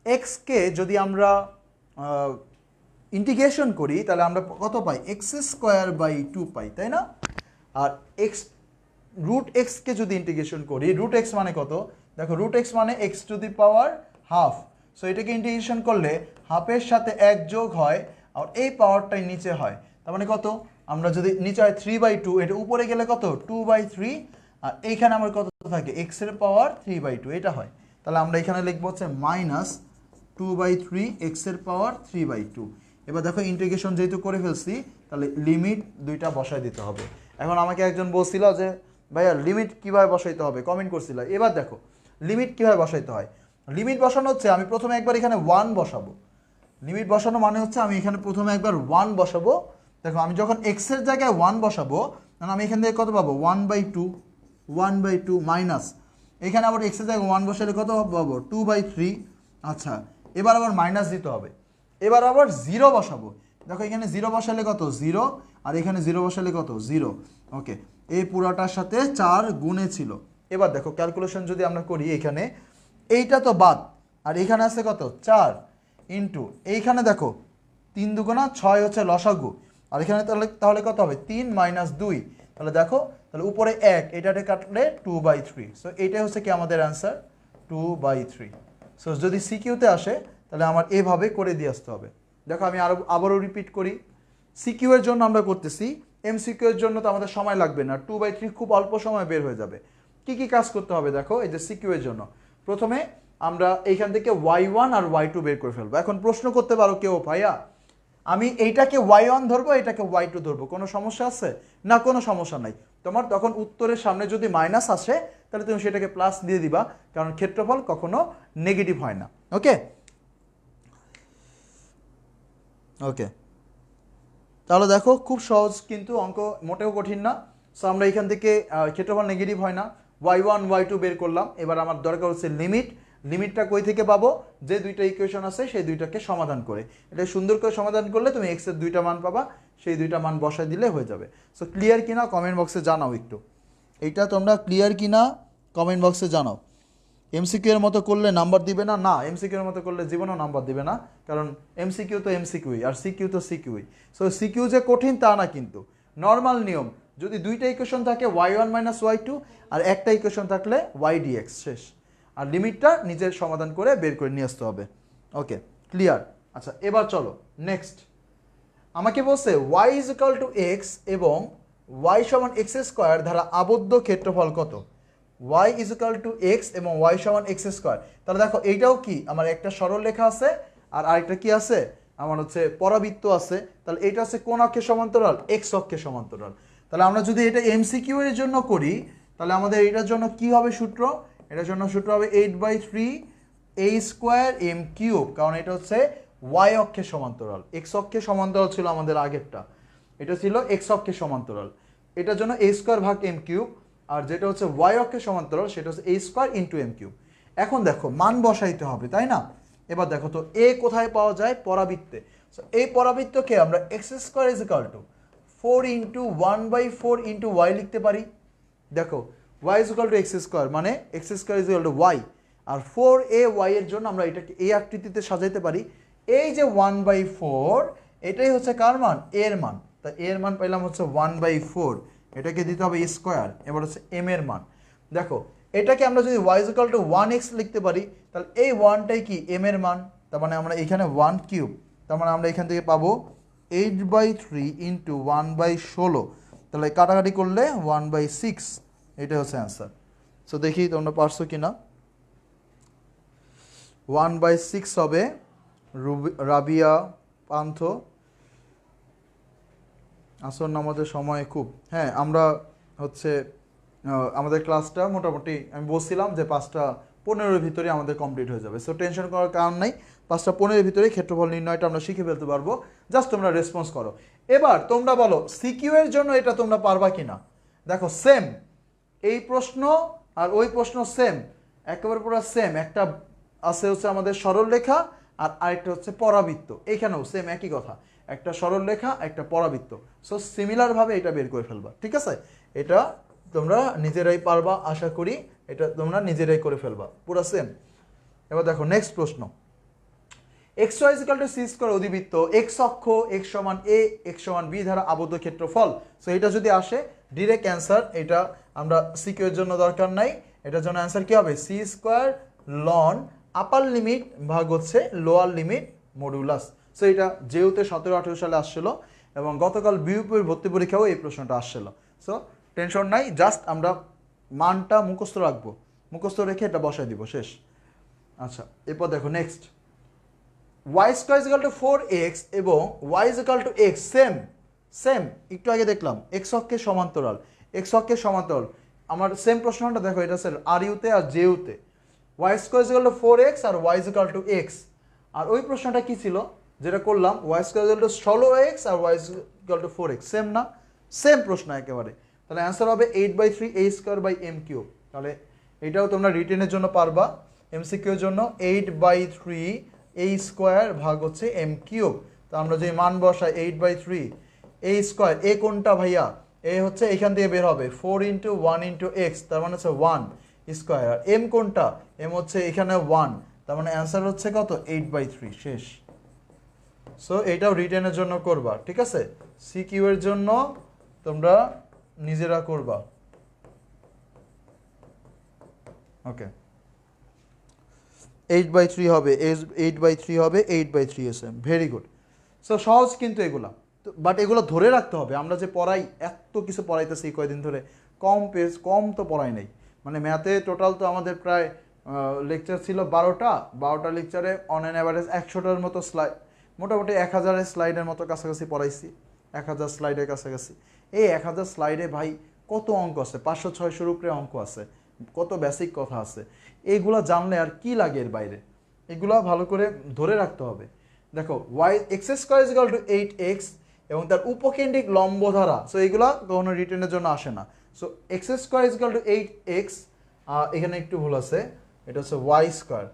এক্সকে যদি আমরা ইন্টিগ্রেশন করি তাহলে আমরা কত পাই, x²/2 পাই, তাই না? আর √x কে যদি ইন্টিগ্রেশন করি, √x মানে কত, দেখো √x মানে x⁻², সো এটাকে ইন্টিগ্রেশন করলে হাফের সাথে 1 যোগ হয় আর এই পাওয়ারটাই নিচে হয়, তার মানে কত, আমরা যদি নিচে হয় 3/2, এটা উপরে গেলে কত 2/3, আর এইখানে আমার কত থাকে x এর পাওয়ার 3/2, এটা হয়। তাহলে আমরা এখানে লিখবো হচ্ছে -2/3 x এর পাওয়ার 3/2। এবার দেখো ইন্টিগ্রেশন যেহেতু করে ফেলছি তাহলে লিমিট দুইটা বসায় দিতে হবে। এখন আমাকে একজন বলছিল যে ভাইয়া লিমিট কিভাবে বসাইতে হবে, কমেন্ট করছিল। এবার দেখো লিমিট কিভাবে বসাইতে হয়, লিমিট বসানো হচ্ছে আমি প্রথমে একবার এখানে 1 বসাবো, লিমিট বসানো মানে হচ্ছে আমি এখানে প্রথমে একবার 1 বসাবো। দেখো আমি যখন x এর জায়গায় 1 বসাবো তখন আমি এখান থেকে কত পাবো 1/2 মাইনাস, এখানে আবার x এর জায়গায় 1 বসালে কত পাবো 2/3। আচ্ছা এবার আবার মাইনাস দিতে হবে, এবার আবার 0 বসাবো, দেখো এখানে 0 বসালে কত 0 আর এখানে 0 বসালে কত 0। ওকে, এই পুরাটার সাথে 4 গুণে ছিল। এবার দেখো ক্যালকুলেশন যদি আমরা করি, এখানে এইটা তো বাদ আর এখানে আছে কত 4 ইন্টু এইখানে দেখো 3 দুগুণা 6 হচ্ছে লসাগু, আর এখানে তাহলে কত হবে 3 - 2, তাহলে দেখো তাহলে উপরে 1 এটাতে কাটলে 2/3, সো এইটাই হচ্ছে কি আমাদের অ্যান্সার 2/3। সো যদি সিকিউতে আসে তাহলে আমার এভাবে করে দিয়ে আসতে হবে। দেখো আমি আবারও রিপিট করি, সিকিউ এর জন্য আমরা করতেছি, এমসিকিউ এর জন্য তো আমাদের সময় লাগবে না, 2/3 খুব অল্প সময় বের হয়ে যাবে। কি কি কাজ করতে হবে দেখো, এই যে সিকিউ এর জন্য প্রথমে আমরা এইখান থেকে y1 আর y2 বের করে ফেলবো। এখন প্রশ্ন করতে পারো কেউ, ভাইয়া আমি এইটাকে y1 ধরবো এটাকে y2 ধরবো, কোনো সমস্যা আছে না? কোনো সমস্যা নাই। তোমার তখন উত্তরের সামনে যদি মাইনাস আসে তাহলে তুমি সেটাকে প্লাস দিয়ে দিবা, কারণ ক্ষেত্রফল কখনো নেগেটিভ হয় না। ওকে ওকে, তাহলে দেখো খুব সহজ, কিন্তু অঙ্ক মোটেও কঠিন না। সো আমরা এখান থেকে ক্ষেত্রফল নেগেটিভ হয় না, y1 y2 বের করলাম। এবার আমার দরকার হচ্ছে লিমিটটা কই থেকে পাবো, যে দুইটা ইকুয়েশন আছে সেই দুইটাকে সমাধান করে, এটা সুন্দর করে সমাধান করলে তুমি x এর দুইটা মান পাবা, সেই দুইটা মান বসায় দিলে হয়ে যাবে। সো ক্লিয়ার কিনা কমেন্ট বক্সে জানাও একটু, এইটা তোমরা ক্লিয়ার কিনা কমেন্ট বক্সে জানাও। এমসিকিউ এর মতো করলে নাম্বার দিবে না? না, এমসিকিউ এর মতো করলে জীবনেও নাম্বার দিবে না, কারণ এমসিকিউ তো এমসিকিউই আর সিকিউ তো সিকিউই। সো সিকিউ যে কঠিন তা না, কিন্তু নর্মাল নিয়ম, যদি দুইটা ইকুয়েশন থাকে y1 মাইনাস y2 আর একটা ইকুয়েশন থাকলে y dx, শেষ। আর লিমিটটা নিজের সমাধান করে বের করে নিয়ে আসতে হবে। ওকে, ক্লিয়ার? আচ্ছা, এবার চলো নেক্সট। আমাকে বলছে y is equal to x এবং y সমান এক্স স্কোয়ার দ্বারা আবদ্ধ ক্ষেত্রফল কত? y is equal to x এবং y সমান এক্স স্কোয়ার। তাহলে দেখো এইটাও কি, আমার একটা সরল রেখা আছে আর আরেকটা কি আছে, আমার হচ্ছে পরাবৃত্ত আছে। তাহলে এটা হচ্ছে কোন অক্ষের সমান্তরাল? এক্স অক্ষের সমান্তরাল। তাহলে আমরা যদি এটা এমসিকিউ এর জন্য করি, তাহলে আমাদের এটার জন্য কি হবে সূত্র? এটার জন্য সূত্র হবে 8/3 a স্কোয়ার এম কিউব, কারণ এটা হচ্ছে ওয়াই অক্ষের সমান্তরাল। এক্স অক্ষের সমান্তরাল ছিল আমাদের আগেরটা, এটা ছিল এক্স অক্ষের সমান্তরাল। এটার জন্য a স্কোয়ার ভাগ এম কিউব, আর যেটা হচ্ছে ওয়াই অক্ষের সমান্তরাল সেটা হচ্ছে a square into m cube. এখন দেখো মান বসাইতে হবে, তাই না? এবার দেখো তো এ কোথায় পাওয়া যায়? পরাবৃত্তে। এই পরাবৃত্তকে আমরা x square is equal to 4 into 1/4 into y লিখতে পারি। দেখো y is equal to x square, মানে x square is equal to y, আর 4ay এর জন্য আমরা এটাকে এই আকৃতিতে সাজাইতে পারি। এই যে 1/4 এটাই হচ্ছে কার মান? এর মান। তা এর মান পাইলাম হচ্ছে 1/4, এটাকে দিতে হবে স্কোয়ার। এবার হচ্ছে এম এর মান। দেখো এটাকে আমরা যদি y is equal two 1x লিখতে পারি, তাহলে এই 1টাই কি? এম এর মান। তার মানে আমরা এখানে 1 কিউব, তার মানে আমরা এখান থেকে পাবো 8/3 ইন্টু 1/16, তাহলে কাটাকাটি করলে 1/6, এটা হচ্ছে অ্যান্সার। সো দেখি তোমরা পারছো কি না। 1/6 হবে। রাবিয়া পান্থ, আসর নামাজের সময় খুব, হ্যাঁ আমরা হচ্ছে আমাদের ক্লাসটা মোটামুটি আমি বলছিলাম যে 5:15 ভিতরে আমাদের কমপ্লিট হয়ে যাবে। সো টেনশন করার কারণ নাই, 5:15 ভিতরে ক্ষেত্রফল নির্ণয়টা আমরা শিখে ফেলতে পারবো। জাস্ট তোমরা রেসপন্স করো। এবার তোমরা বলো সিকিউ এর জন্য এটা তোমরা পারবা কিনা। দেখো সেম এই প্রশ্ন আর ওই প্রশ্ন সেম, একেবারে পুরো সেম। একটা আছে হচ্ছে আমাদের সরল রেখা আর আরেকটা হচ্ছে পরাবৃত্ত। এখানেও সেম একই কথা, একটা সরল রেখা একটা পরাবৃত্ত। সো সিমিলারভাবে এটা বের করে ফেলবা, ঠিক আছে? এটা তোমরা নিজেরাই পারবা, আশা করি এটা তোমরা নিজেরাই করে ফেলবা, পুরো সেম। এবার দেখো নেক্সট প্রশ্ন। X y is equal to c square অধিবৃত্ত এক্স অক্ষ এক্স সমান এ এক্স সমান বি দ্বারা আবদ্ধ ক্ষেত্রফল। সো এটা যদি আসে ডিরেক্ট অ্যান্সার, এটা আমরা সিকিউ এর জন্য দরকার নাই। এটার জন্য অ্যান্সার কি হবে? সি স্কোয়ার লন আপার লিমিট ভাগ হচ্ছে লোয়ার লিমিট মডুলাস। সো এটা যেহেতু 17-18 সালে আসছিল এবং গতকাল বিউপির ভর্তি পরীক্ষাও এই প্রশ্নটা আসছিল। সো টেনশন নাই, জাস্ট আমরা মানটা মুখস্থ রাখবো, মুখস্থ রেখে এটা বসাই দিব, শেষ। আচ্ছা, এরপর দেখো নেক্সট। y স্কোয়ার ইজ ইকুয়াল টু 4x এবং y is equal to x, same same. একটু আগে দেখলাম x অক্ষের সমান্তরাল, x অক্ষের সমান্তরাল। আমার সেম প্রশ্নটা দেখো, এটা স্যার আর ইউতে আর জে ইউতে। y স্কোয়ার ইজ ইকুয়াল টু 4x আর y is equal to x। আর ওই প্রশ্নটা কি ছিল যেটা করলাম? y স্কোয়ার ইজ ইকুয়াল টু 16x আর y is equal to 4x, same না? সেম প্রশ্ন একেবারে। তাহলে অ্যান্সার হবে 8/3 a square by m cube. তাহলে এটাও তোমরা রিটেনের জন্য পারবা, এমসিকিউ এর জন্য 8/3 a স্কোয়ার ভাগ হচ্ছে এম কিউব। তো আমরা যে মান বসাই 8/3 a স্কোয়ার, এ কোনটা ভাইয়া? এ হচ্ছে এখান থেকে বের হবে 4 ইন্টু 1 ইন্টু এক্স, তার মানে হচ্ছে 1 স্কোয়ার। আর এম কোনটা? এম হচ্ছে এখানে 1, তার মানে অ্যান্সার হচ্ছে কত? 8/3, শেষ। সো এটাও রিটেনের জন্য করবা, ঠিক আছে? সিকিউ এর জন্য তোমরা নিজেরা করবা। ওকে, 8/3 হবে, 8/3 হবে, 8/3 এসএম, ভেরি গুড। সো সহজ কিন্তু এগুলা, বাট এগুলো ধরে রাখতে হবে। আমরা যে পড়াই, এত কিছু পড়াইতেছি কয়েকদিন ধরে, কম তো পড়াই নাই। মানে ম্যাথে টোটাল তো আমাদের প্রায় লেকচার ছিল 12টা লেকচারে অন অ্যান অ্যাভারেজ 100টার মতো স্লাইড, মোটামুটি 1000 স্লাইডের মতো কাছাকাছি পড়াইছি, 1000 স্লাইডের কাছাকাছি। এই 1000 স্লাইডে ভাই কত অঙ্ক আছে, 500-600 উপরে অঙ্ক আছে, কত বেসিক কথা আছে। এইগুলা জানলে আর কি লাগে এর বাইরে, এগুলা ভালো করে ধরে রাখতে হবে। দেখো y x square is equal two 8x এবং তার উপকেন্দ্রিক লম্ব ধারা। সো এইগুলা কখনো রিটেনের জন্য আসে না। So x square is equal two 8x, এখানে একটু ভুল আছে, এটা হচ্ছে y স্কোয়ার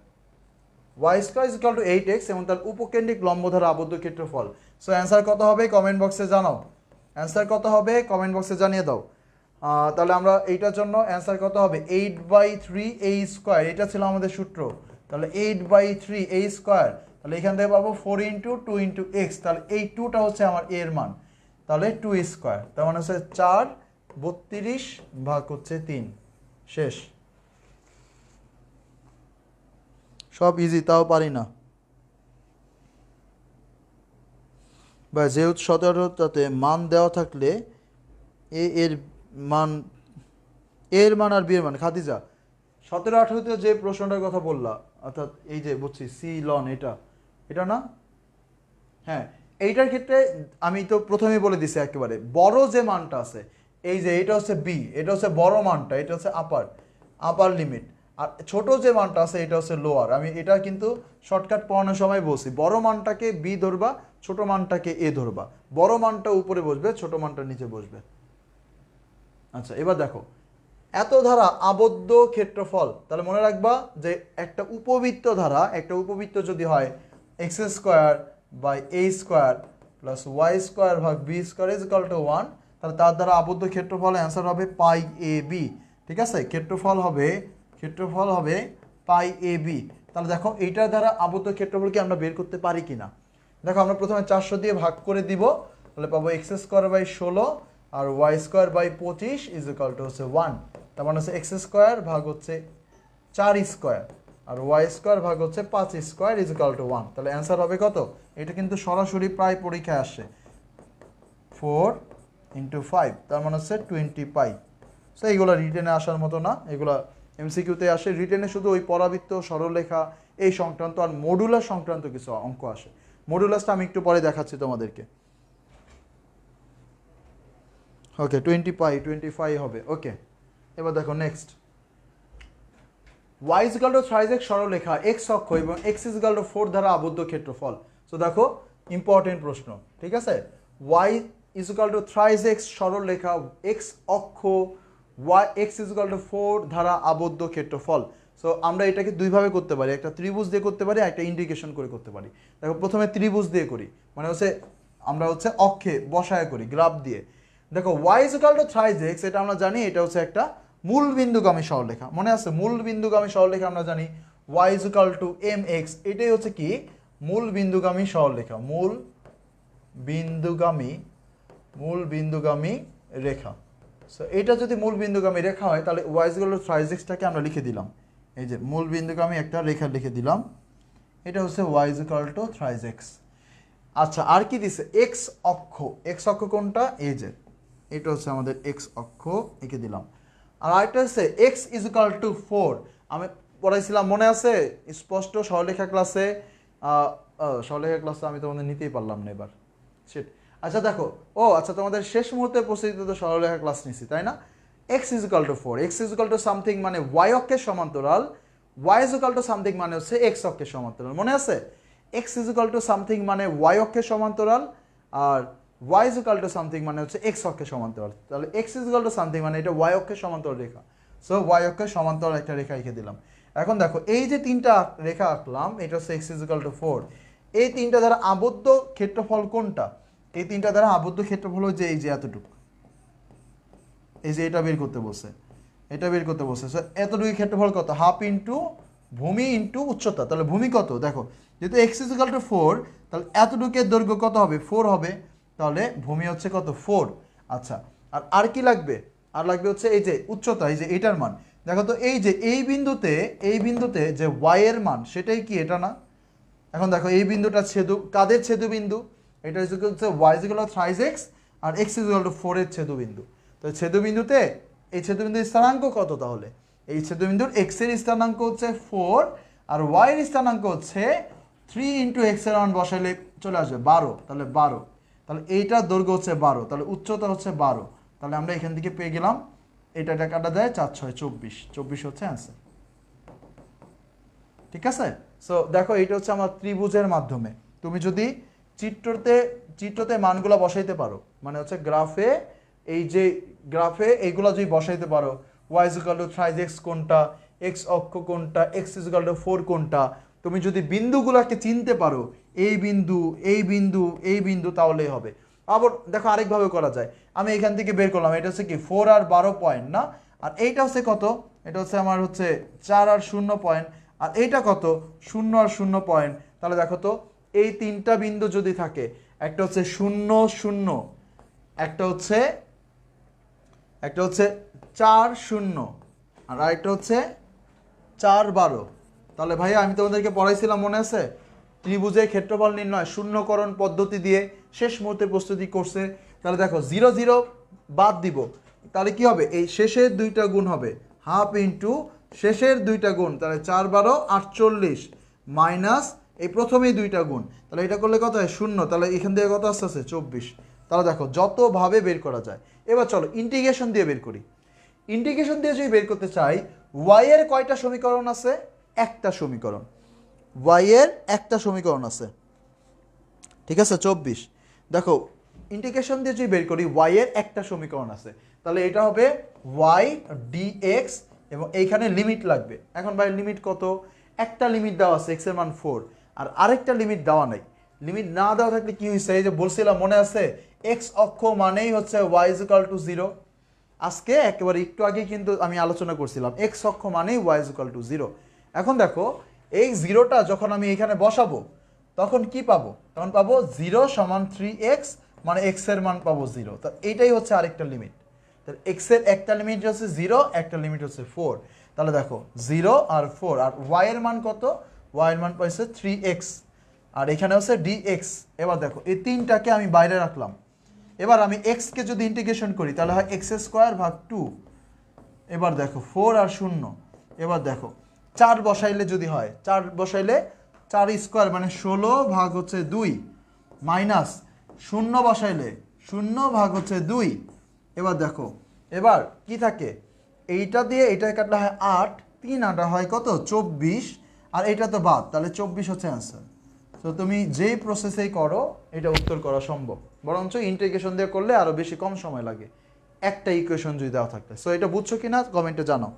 ইজ ইকুয়াল টু 8x এবং তার উপকেন্দ্রিক লম্ব ধারা আবদ্ধ ক্ষেত্রফল। সো অ্যান্সার কত হবে কমেন্ট বক্সে জানাও, অ্যান্সার কত হবে কমেন্ট বক্সে জানিয়ে দাও। তাহলে আমরা এইটার জন্য অ্যান্সার কত হবে 8/3 a², এটা ছিল আমাদের সূত্র। তাহলে 8/3 a², তাহলে এখান থেকে পাবো 4 × 2 × x, তাহলে এই 2টা হচ্ছে আমার a এর মান, তাহলে 2² তার মানে হচ্ছে 4/32 ভাগ হচ্ছে 3। শেষ। সব ইজি, তাও পারি না বা যেহেতু 17টাতে মান দেওয়া থাকলে এর মান আর বি এর মান। খাদিজা 17-18তে যে প্রশ্নটার কথা বললা, অর্থাৎ এই যে বলছি সি লন, এটা না? হ্যাঁ, এইটার ক্ষেত্রে আমি তো প্রথমেই বলে দিছি একেবারে বড় যে মানটা আছে, এই যে এটা হচ্ছে বি, এটা হচ্ছে বড় মানটা, এটা হচ্ছে আপার লিমিট, আর ছোট যে মানটা আছে এটা হচ্ছে লোয়ার। আমি এটা কিন্তু শর্টকাট পড়ানোর সময় বলছি, বড় মানটাকে বি ধরবা, ছোট মানটাকে এ ধরবা, বড় মানটা উপরে বসবে, ছোট মানটা নিচে বসবে। আচ্ছা, এবার দেখো এত ধারা আবদ্ধ ক্ষেত্রফল, তাহলে মনে রাখবা যে একটা উপবৃত্ত ধারা, একটা উপবৃত্ত যদি হয় x² / a² + y² ভাগ b² = 1, তাহলে তার দ্বারা আবদ্ধ ক্ষেত্রফল অ্যান্সার হবে πAB। ঠিক আছে, ক্ষেত্রফল হবে πAB। তাহলে দেখো এইটার দ্বারা আবদ্ধ ক্ষেত্রফল কি আমরা বের করতে পারি কিনা। দেখো আমরা প্রথমে 400 দিয়ে ভাগ করে দিব, তাহলে পাবো x² / 16 আর y² / 25 হচ্ছে 1। তার মানে হচ্ছে x² ভাগ হচ্ছে 4² আর y² ভাগ হচ্ছে 5² = 1। তাহলে অ্যান্সার হবে কত? এটা কিন্তু সরাসরি প্রায় পরীক্ষায় আসে, 4 × 5, তার মানে হচ্ছে 20π। সো এইগুলো রিটেনে আসার মতো না, এগুলো এমসিকিউতে আসে। রিটেনে শুধু ওই পরাবৃত্ত, সরলরেখা এই সংক্রান্ত আর মডুলাস সংক্রান্ত কিছু অঙ্ক আসে। মডুলাসটা আমি একটু পরে দেখাচ্ছি তোমাদেরকে। ওকে, 20π 25 হবে। ওকে, এবার দেখো নেক্সট, y = 3x সরলরেখা x অক্ষ এবং x = 4 দ্বারা আবদ্ধ ক্ষেত্রফল। সো দেখো ইম্পর্টেন্ট প্রশ্ন, ঠিক আছে। y = 3x সরলরেখা x অক্ষ, x = 4 দ্বারা আবদ্ধ ক্ষেত্রফল। সো আমরা এটাকে দুইভাবে করতে পারি, একটা ত্রিভুজ দিয়ে করতে পারি, একটা ইন্ডিকেশন করে করতে পারি। দেখো প্রথমে ত্রিভুজ দিয়ে করি, মানে হচ্ছে আমরা হচ্ছে অক্ষে বসায় করি গ্রাফ দিয়ে। দেখো y = 3x, এটা আমরা জানি এটা হচ্ছে একটা মূল বিন্দুগামী সরলরেখা, মনে আছে মূল বিন্দুগামী সরলরেখা আমরা জানি y = mx, এটাই হচ্ছে কি মূল বিন্দুগামী সরলরেখা, মূল বিন্দুগামী রেখা। সো এটা যদি মূল বিন্দুগামী রেখা হয় তাহলে y = 3x-টাকে আমরা লিখে দিলাম, এই যে মূল বিন্দুগামী একটা রেখা লিখে দিলাম, এটা হচ্ছে y = 3x। আচ্ছা, আর কি দিছে? x অক্ষ কোনটা? এই যে এটা হচ্ছে আমাদের x অক্ষ, এঁকে দিলাম। আর আরেকটা হচ্ছে x = 4, আমি পড়াইছিলাম মনে আছে স্পষ্ট সরলরেখা ক্লাসে। সরলরেখা ক্লাসে আমি তোমাদের নিতেই পারলাম না এবার, শিট। আচ্ছা দেখো, আচ্ছা তোমাদের শেষ মুহূর্তে প্রস্তুতিতে তো সরলরেখা ক্লাস নিছি, তাই না? x = 4, x = সামথিং মানে y অক্ষের সমান্তরাল, y = সামথিং মানে হচ্ছে x অক্ষের সমান্তরাল, মনে আছে? x = সামথিং মানে y অক্ষের সমান্তরাল, আর y = সামথিং মানে হচ্ছে x অক্ষের সমান্তরাল। তাহলে x = সামথিং মানে এটা y অক্ষের সমান্তরাল রেখা। সো y অক্ষের সমান্তরাল একটা রেখা এঁকে দিলাম। এখন দেখো এই যে তিনটা রেখা আঁকলাম, এটা হচ্ছে x = 4, এই তিনটা দ্বারা আবদ্ধ ক্ষেত্রফল কোনটা? এই তিনটা দ্বারা আবদ্ধ ক্ষেত্রফল হচ্ছে এই যে এতটুকু, এই যে এটা বের করতে বলছে, সো এতটুকু ক্ষেত্রফল কত? হাফ ইন্টু ভূমি ইন্টু উচ্চতা। তাহলে ভূমি কত? দেখো যেহেতু x = 4, তাহলে এতটুকুর দৈর্ঘ্য কত হবে? 4 হবে, তাহলে ভূমি হচ্ছে কত? 4। আচ্ছা, আর কি লাগবে? আর লাগবে হচ্ছে এই যে উচ্চতা, এই যে এটার মান। দেখো তো এই যে এই বিন্দুতে যে y এর মান সেটাই কি এটা না? এখন দেখো এই বিন্দুটা কাদের ছেদবিন্দু? এটা হচ্ছে y = 3x আর x = 4 এর ছেদবিন্দু। তো ছেদবিন্দুতে এই ছেদবিন্দুর স্থানাঙ্ক কত? তাহলে এই ছেদবিন্দুর x এর স্থানাঙ্ক হচ্ছে 4 আর y এর স্থানাঙ্ক হচ্ছে 3 × x এর মান বসাইলে চলে আসবে 12, তাহলে 12। তাহলে এইটার দৈর্ঘ্য হচ্ছে 12, তাহলে উচ্চতা হচ্ছে 12। তাহলে আমরা এখান থেকে পেয়ে গেলাম, এটা কাটা দেয় 4 × 6 = 24 হচ্ছে অ্যান্সার। ঠিক আছে। সো দেখো এটা হচ্ছে আমার ত্রিভুজের মাধ্যমে, তুমি যদি চিত্রতে মানগুলো বসাইতে পারো, মানে হচ্ছে গ্রাফে এইগুলো যদি বসাইতে পারো, y = 3x কোনটা, x অক্ষ কোনটা, x = 4 কোনটা, তুমি যদি বিন্দুগুলোকে চিনতে পারো এই বিন্দু, তাহলেই হবে। আবার দেখো আরেকভাবে করা যায়, আমি এখান থেকে বের করলাম, এটা হচ্ছে কি 4 আর 12 পয়েন্ট না, আর এইটা হচ্ছে কত, এটা হচ্ছে আমার হচ্ছে 4 আর 0 পয়েন্ট, আর এইটা কত 0 আর 0 পয়েন্ট। তাহলে দেখো তো এই তিনটা বিন্দু যদি থাকে, একটা হচ্ছে 0 0, একটা হচ্ছে 4 0, আর আরেকটা হচ্ছে 4 12। তাহলে ভাইয়া আমি তোমাদেরকে পড়াইছিলাম মনে আছে, ত্রিভুজের ক্ষেত্রফল নির্ণয় শূন্যকরণ পদ্ধতি দিয়ে শেষ মুহূর্তে প্রস্তুতি করছে। তাহলে দেখো 0 0 বাদ দিব, তাহলে কি হবে, এই শেষের দুইটা গুণ হবে হাফ ইন্টু শেষের দুইটা গুণ, তাহলে 4 12 48 মাইনাস এই প্রথমেই দুইটা গুণ, তাহলে এটা করলে কত হয় 0, তাহলে এখান থেকে কত আসতে আছে 24। তাহলে দেখো যতভাবে বের করা যায়। এবার চলো ইন্টিগ্রেশন দিয়ে বের করি। ইন্টিগ্রেশন দিয়ে যদি বের করতে চাই, y এর কয়টা সমীকরণ আছে, একটা সমীকরণ, y এর একটা সমীকরণ আছে, ঠিক আছে 24। দেখো ইন্টিগ্রেশন দিয়ে যদি বের করি, y এর একটা সমীকরণ আছে, তাহলে এটা হবে y dx, এবং এইখানে লিমিট লাগবে। এখন ভাই লিমিট কত, একটা লিমিট দেওয়া আছে x এর মান 4, আর আরেকটা লিমিট দেওয়া নাই। লিমিট না দেওয়া থাকলে কি হয়েছে, এই যে বলছিলাম মনে আছে, x অক্ষ মানেই হচ্ছে y = 0। আজকে একেবারে একটু আগে কিন্তু আমি আলোচনা করছিলাম x অক্ষ মানেই y = 0। এখন দেখো এই জিরোটা যখন আমি এখানে বসাবো, তখন কি পাবো, তখন পাবো 0 = 3x, মানে x এর মান পাবো 0। তো এইটাই হচ্ছে আরেকটা লিমিট। তাহলে x এর একটা লিমিট হচ্ছে 0, একটা লিমিট হচ্ছে 4। তাহলে দেখো 0 আর 4, আর y এর মান কত, y এর মান পাইছে 3x, আর এখানে হচ্ছে dx। এবার দেখো এই তিনটাকে আমি বাইরে রাখলাম। এবার আমি x কে যদি ইন্টিগ্রেশন করি, তাহলে হয় x² ভাগ 2। এবার দেখো 4 আর 0, এবার দেখো 4 বসাইলে যদি হয়, 4 বসাইলে 4² মানে 16 ভাগ হচ্ছে 2, মাইনাস 0 বসাইলে 0 ভাগ হচ্ছে 2। এবার দেখো এবার কি থাকে, এইটা দিয়ে এটা কাটলে হয় 8, 3 8 হয় কত 24, আর এটা তো বাদ, তাহলে 24 হচ্ছে অ্যান্সার। তো তুমি যেই প্রসেসেই করো এটা উত্তর করা সম্ভব, বরঞ্চ ইন্টিগ্রেশন দিয়ে করলে আরও বেশি কম সময় লাগে একটা ইকুয়েশন যদি দেওয়া থাকলে। সো এটা বুঝছো কিনা কমেন্টে জানাও।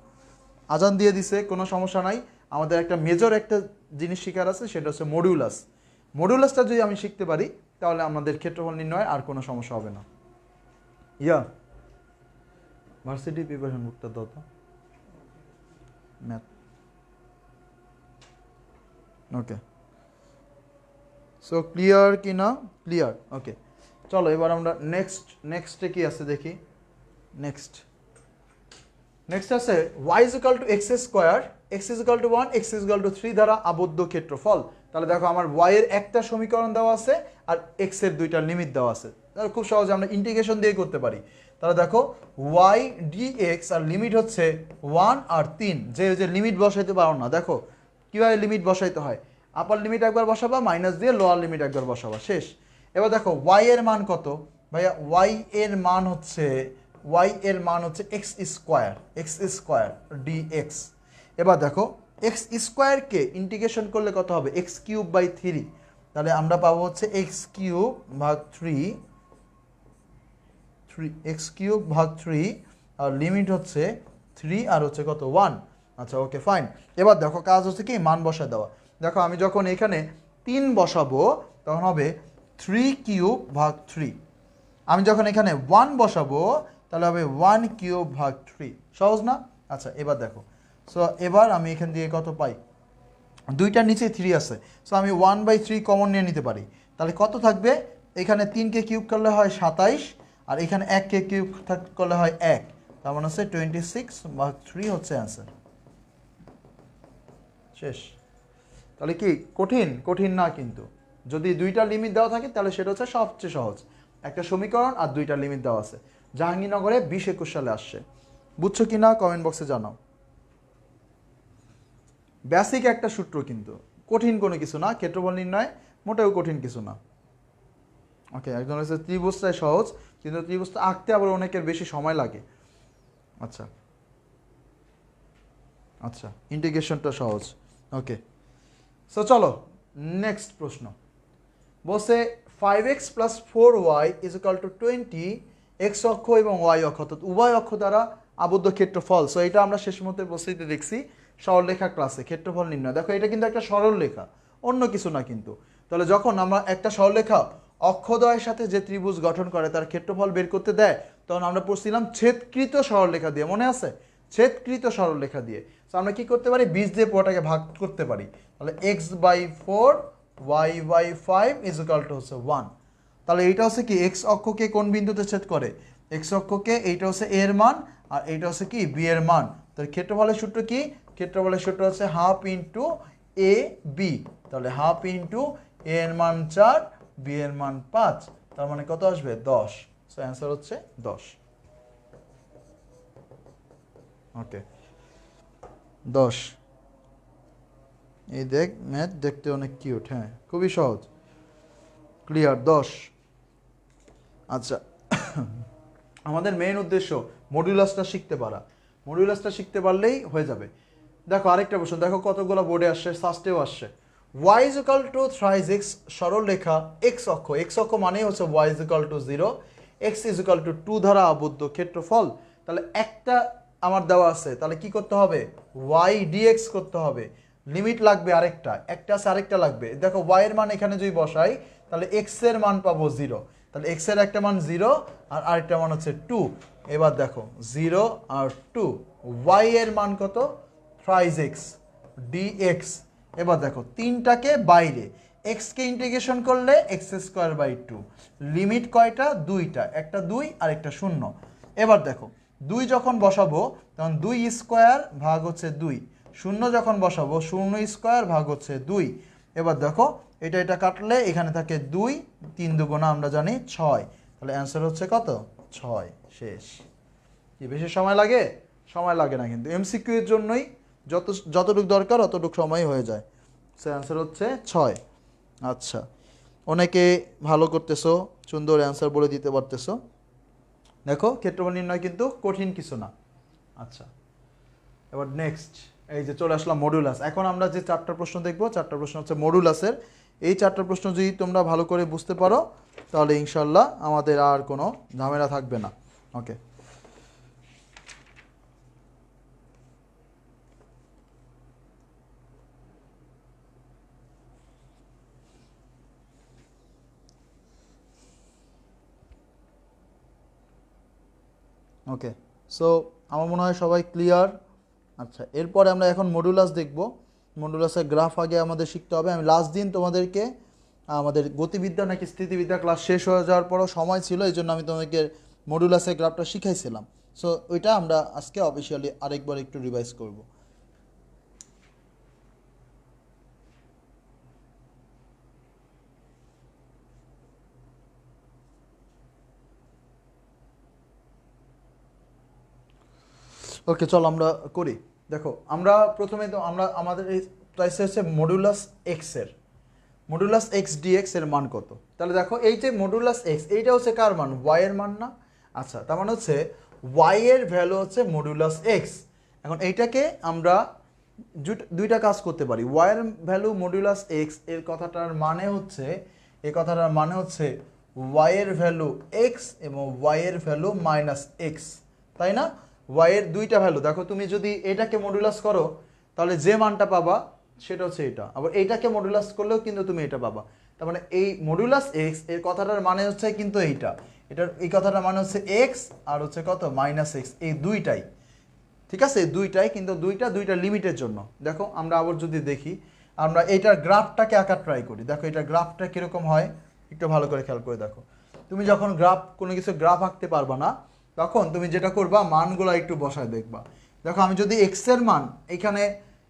আজান দিয়ে দিছে, কোনো সমস্যা নাই। আমাদের একটা মেজর একটা জিনিস শেখার আছে, সেটা হচ্ছে মডিউলাস। মডিউলাসটা যদি আমি শিখতে পারি, তাহলে আমাদের ক্ষেত্রফল নির্ণয় আর কোনো সমস্যা হবে না। ভার্সিটি প্রিপারেশন বুকটা দাও তো, ম্যাথ। ওকে, সো ক্লিয়ার কি না, ক্লিয়ার। ওকে চলো এবার আমরা নেক্সটে কি আছে দেখি। নেক্সট আছে y = x², x = 1, x = 3 দ্বারা আবদ্ধ ক্ষেত্রফল। তাহলে দেখো আমার y এর একটা সমীকরণ দেওয়া আছে, আর x এর দুইটা লিমিট দেওয়া আছে। তাহলে খুব সহজে আমরা ইন্টিগ্রেশন দিয়ে করতে পারি। তাহলে দেখো y dx, আর লিমিট হচ্ছে 1 আর 3। যে লিমিট বসাইতে পারো না, দেখো কীভাবে লিমিট বসাইতে হয়, আপার লিমিট একবার বসাবা, মাইনাস দিয়ে লোয়ার লিমিট একবার বসাবা, শেষ। এবার দেখো y এর মান কত, ভাইয়া y এর মান হচ্ছে x² dx। এবার দেখো x² কে ইন্টিগ্রেশন করলে কত হবে, x³/3। তাহলে আমরা পাবো হচ্ছে x³/3, আর লিমিট হচ্ছে 3, আর হচ্ছে কত 1। আচ্ছা ওকে ফাইন। এবার দেখো কাজ হচ্ছে কি, মান বসা দেওয়া। দেখো আমি যখন এখানে 3 বসাবো, তখন হবে 3³/3। আমি যখন এখানে 1 বসাবো, তাহলে হবে 1³/3। সহজ না? আচ্ছা এবার দেখো, সো এবার আমি এখান দিয়ে কত পাই, দুইটার নিচে 3 আছে, সো আমি 1/3 কমন নিয়ে নিতে পারি। তাহলে কত থাকবে, এখানে 3কে কিউব করলে হয় 27, আর এখানে 1কে কিউব করলে হয় 1, তার মানে হচ্ছে 26/3 হচ্ছে অ্যান্সার। শেষ। তাহলে কি কঠিন না, কিন্তু যদি দুইটা লিমিট দেওয়া থাকে তাহলে সেটা হচ্ছে সবচেয়ে সহজ। একটা সমীকরণ আর দুইটা লিমিট দেওয়া আছে, জাহাঙ্গীরনগরে 2021 সালে আসছে। বুঝছো কি না কমেন্ট বক্সে জানাও। বেসিক একটা সূত্র, কিন্তু কঠিন কোনো কিছু না, ক্ষেত্রফল নির্ণয় মোটেও কঠিন কিছু না। ওকে, একজন হচ্ছে ত্রিভুজটাই সহজ, কিন্তু ত্রিভুজটা আঁকতে আবার অনেকের বেশি সময় লাগে। আচ্ছা ইন্টিগ্রেশনটা সহজ। ওকে, সো চলো নেক্সট প্রশ্ন। বলছে 5x + 4y = 20, x অক্ষ এবং y অক্ষ, অর্থাৎ উভয় অক্ষ দ্বারা আবদ্ধ ক্ষেত্রফল। সো এটা আমরা শেষ মুহূর্তে প্রস্তুতিতে দেখছি সরলরেখা ক্লাসে, ক্ষেত্রফল নির্ণয়। দেখো এটা কিন্তু একটা সরলরেখা, অন্য কিছু না কিন্তু। তাহলে যখন আমরা একটা সরলরেখা অক্ষদ্বয়ের সাথে যে ত্রিভুজ গঠন করে তার ক্ষেত্রফল বের করতে দেয়, তখন আমরা পড়ছিলাম ছেদকৃত সরলরেখা দিয়ে, মনে আছে? ছেদকৃত সরলরেখা দিয়ে। তো আমরা কি করতে পারি, 20 দিয়ে পুরোটাকে ভাগ করতে পারি। তাহলে x/4 y/5 হচ্ছে 1। তাহলে এইটা হচ্ছে কি এক্স অক্ষকে কোন বিন্দুতে ছেদ করে, এক্স অক্ষকে, এইটা হচ্ছে a এর মান আর এইটা হচ্ছে কি b এর মান। তাহলে ক্ষেত্রফলের সূত্র কি, ক্ষেত্রফলের সূত্র হচ্ছে হাফ ইন্টু এ বি। তাহলে হাফ ইন্টু a এর মান 4, b এর মান 5, তার মানে কত আসবে 10। সো অ্যান্সার হচ্ছে 10। ওকে 10। এই দেখ ম্যাথ দেখতে অনেক কিউট, হ্যাঁ খুবই সহজ, ক্লিয়ার 10। আচ্ছা আমাদের মেইন উদ্দেশ্য মডুলাসটা শিখতে পারা, মডুলাসটা শিখতে পারলেই হয়ে যাবে। দেখো আরেকটা প্রশ্ন, দেখো কতগুলো বোর্ডে আসছে, সাস্টেও আসছে। y = 3x সরল রেখা x অক্ষ মানেই হচ্ছে y = 0, x = 2 দ্বারা আবদ্ধ ক্ষেত্রফল। তাহলে একটা আমার দেওয়া আছে, তাহলে কি করতে হবে, y dx করতে হবে। লিমিট লাগবে আরেকটা, একটা আছে আরেকটা লাগবে। দেখো y এর মান এখানে যদি বসাই তাহলে x এর মান পাবো 0, তাহলে x এর একটা মান 0 আর আরেকটা মান হচ্ছে 2। এবার দেখো 0 আর 2, y এর মান কত, 3x dx। এবার দেখো তিনটাকে বাইরে, x কে ইন্টিগ্রেশন করলে x²/2, লিমিট কয়টা, দুইটা, একটা 2 আর একটা 0। এবার দেখো 2 যখন বসাবো তখন 2 স্কোয়ার ভাগ হচ্ছে 2, 0 যখন বসাবো 0 স্কোয়ার ভাগ হচ্ছে 2। এবার দেখো এটা কাটলে এখানে থাকে 2, 3 দুগুণা আমরা জানি 6, তাহলে অ্যান্সার হচ্ছে কত, 6। শেষ। কি বেশি সময় লাগে? সময় লাগে না, কিন্তু এমসিকিউ এর জন্যই যতটুকু দরকার অতটুকু সময় হয়ে যায়। সে অ্যান্সার হচ্ছে 6। আচ্ছা অনেকে ভালো করতেছো, সুন্দর অ্যান্সার বলে দিতে পারতেছো। দেখো ক্ষেত্রফল নির্ণয় কিন্তু কঠিন কিছু না। আচ্ছা এবার নেক্সট, এই যে চলে আসলাম মডুলাস। এখন আমরা যে 4টা প্রশ্ন দেখবো, 4টা প্রশ্ন হচ্ছে মডুলাসের। এই 4টা প্রশ্ন যদি তোমরা ভালো করে বুঝতে পারো তাহলে ইনশাল্লাহ আমাদের আর কোনো ঝামেলা থাকবে না। ওকে ওকে সো আমার মনে হয় সবাই ক্লিয়ার। আচ্ছা এরপরে আমরা এখন মডুলাস দেখব। মডুলাসের গ্রাফ আগে আমাদের শিখতে হবে। আমি লাস্ট দিন তোমাদেরকে আমাদের গতিবিদ্যা নাকি স্থিতিবিদ্যা ক্লাস শেষ হয়ে যাওয়ার পরও সময় ছিল, এই জন্য আমি তোমাদেরকে মডুলাসের গ্রাফটা শিখাইছিলাম। সো ওইটা আমরা আজকে অফিসিয়ালি আরেকবার একটু রিভাইজ করব। ওকে চলো আমরা করি। দেখো আমরা প্রথমে তো আমাদের এই প্রাইসে হচ্ছে মডুলাস এক্স এর, মডুলাস এক্স ডিএক্স এর মান কত। তাহলে দেখো এই যে মডুলাস এক্স, এইটা হচ্ছে কার মান, ওয়াই এর মান না। আচ্ছা তার মানে হচ্ছে ওয়াই এর ভ্যালু হচ্ছে মডুলাস এক্স। এখন এইটাকে আমরা দুইটা কাজ করতে পারি। ওয়াই এর ভ্যালু মডুলাস এক্স এর কথাটার মানে হচ্ছে, এই কথাটার মানে হচ্ছে ওয়াই এর ভ্যালু এক্স এবং ওয়াই এর ভ্যালু মাইনাস এক্স, তাই না? ওয়াই এর দুইটা ভ্যালু, দেখো তুমি যদি এটাকে মডুলাস করো তাহলে যে মানটা পাবা সেটা হচ্ছে এটা, আবার এইটাকে মডুলাস করলেও কিন্তু তুমি এটা পাবা। তার মানে এই মডুলাস এক্স এর কথাটার মানে হচ্ছে কিন্তু এইটা, এটার এই কথাটার মানে হচ্ছে এক্স আর হচ্ছে কত, মাইনাস এক্স, এই দুইটাই। ঠিক আছে দুইটাই, কিন্তু দুইটা লিমিটের জন্য। দেখো আমরা আবার যদি দেখি, আমরা এইটার গ্রাফটাকে আঁকার ট্রাই করি। দেখো এটার গ্রাফটা কীরকম হয় একটু ভালো করে খেয়াল করে দেখো। তুমি যখন কোনো কিছু গ্রাফ আঁকতে পারবা না তখন তুমি যেটা করবা, মানগুলো একটু বসায় দেখবা। দেখো আমি যদি এক্স এর মান, এখানে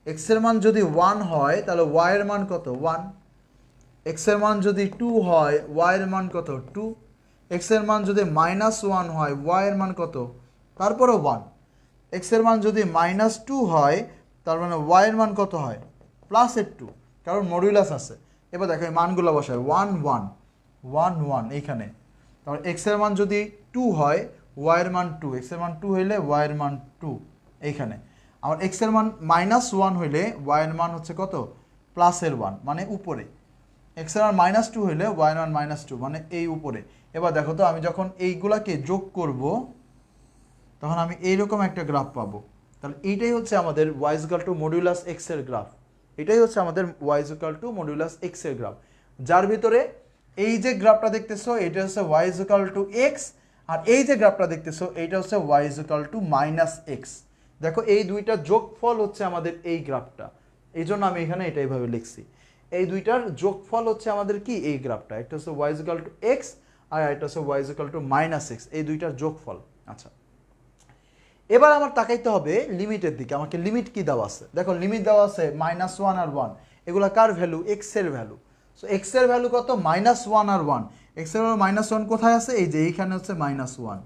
এক্স এর মান যদি 1 হয় তাহলে ওয়াই এর মান কত, 1। এক্স এর মান যদি 2 হয় ওয়াই এর মান কত, 2। এক্স এর মান যদি -1 হয় ওয়াই এর মান কত, তারপরে 1। এক্স এর মান যদি -2 হয় তার মানে ওয়াই এর মান কত হয়, +2, কারণ মডুলাস আছে। এবার দেখো এই মানগুলো বসায় 1 1 1 1 এইখানে। তারপর এক্স এর মান যদি 2 হয় ওয়াই এর মান 2, এক্স এর মান 2 হইলে ওয়াই এর মান 2 এইখানে। আবার এক্স এর মান -1 হইলে ওয়াই এর মান হচ্ছে কত, +1 মানে উপরে। এক্স এর মান -2 হইলে ওয়াই এর মান -2 মানে এই উপরে। এবার দেখো তো আমি যখন এইগুলাকে যোগ করব তখন আমি এইরকম একটা গ্রাফ পাবো। তাহলে এইটাই হচ্ছে আমাদের y = মডুলাস এক্স এর গ্রাফ। এটাই হচ্ছে আমাদের y = মডুলাস এক্স এর গ্রাফ, যার ভিতরে এই যে গ্রাফটা দেখতেছো এটা হচ্ছে y is equal to x, আর এই যে গ্রাফটা দেখতেছো এইটা হচ্ছে y is equal to minus x. দেখো এই দুইটা যোগফল হচ্ছে আমাদের এই গ্রাফটা, এই জন্য আমি এখানে এটা এইভাবে লিখছি। এই দুইটার যোগফল হচ্ছে আমাদের কি এই গ্রাফটা, একটা হচ্ছে y is equal to x আর একটা হচ্ছে y is equal to minus x, এই দুইটার যোগফল। আচ্ছা, এবার আমার তাকাইতে হবে লিমিটের দিকে। আমাকে লিমিট কি দেওয়া আছে, দেখো লিমিট দেওয়া আছে -1 আর 1, এগুলো কার ভ্যালু, এক্স এর ভ্যালু। সো এক্স এর ভ্যালু কত, -1 আর 1। এক্স এর ভ্যালু -1 কোথায় আছে, এই যে এইখানে হচ্ছে -1।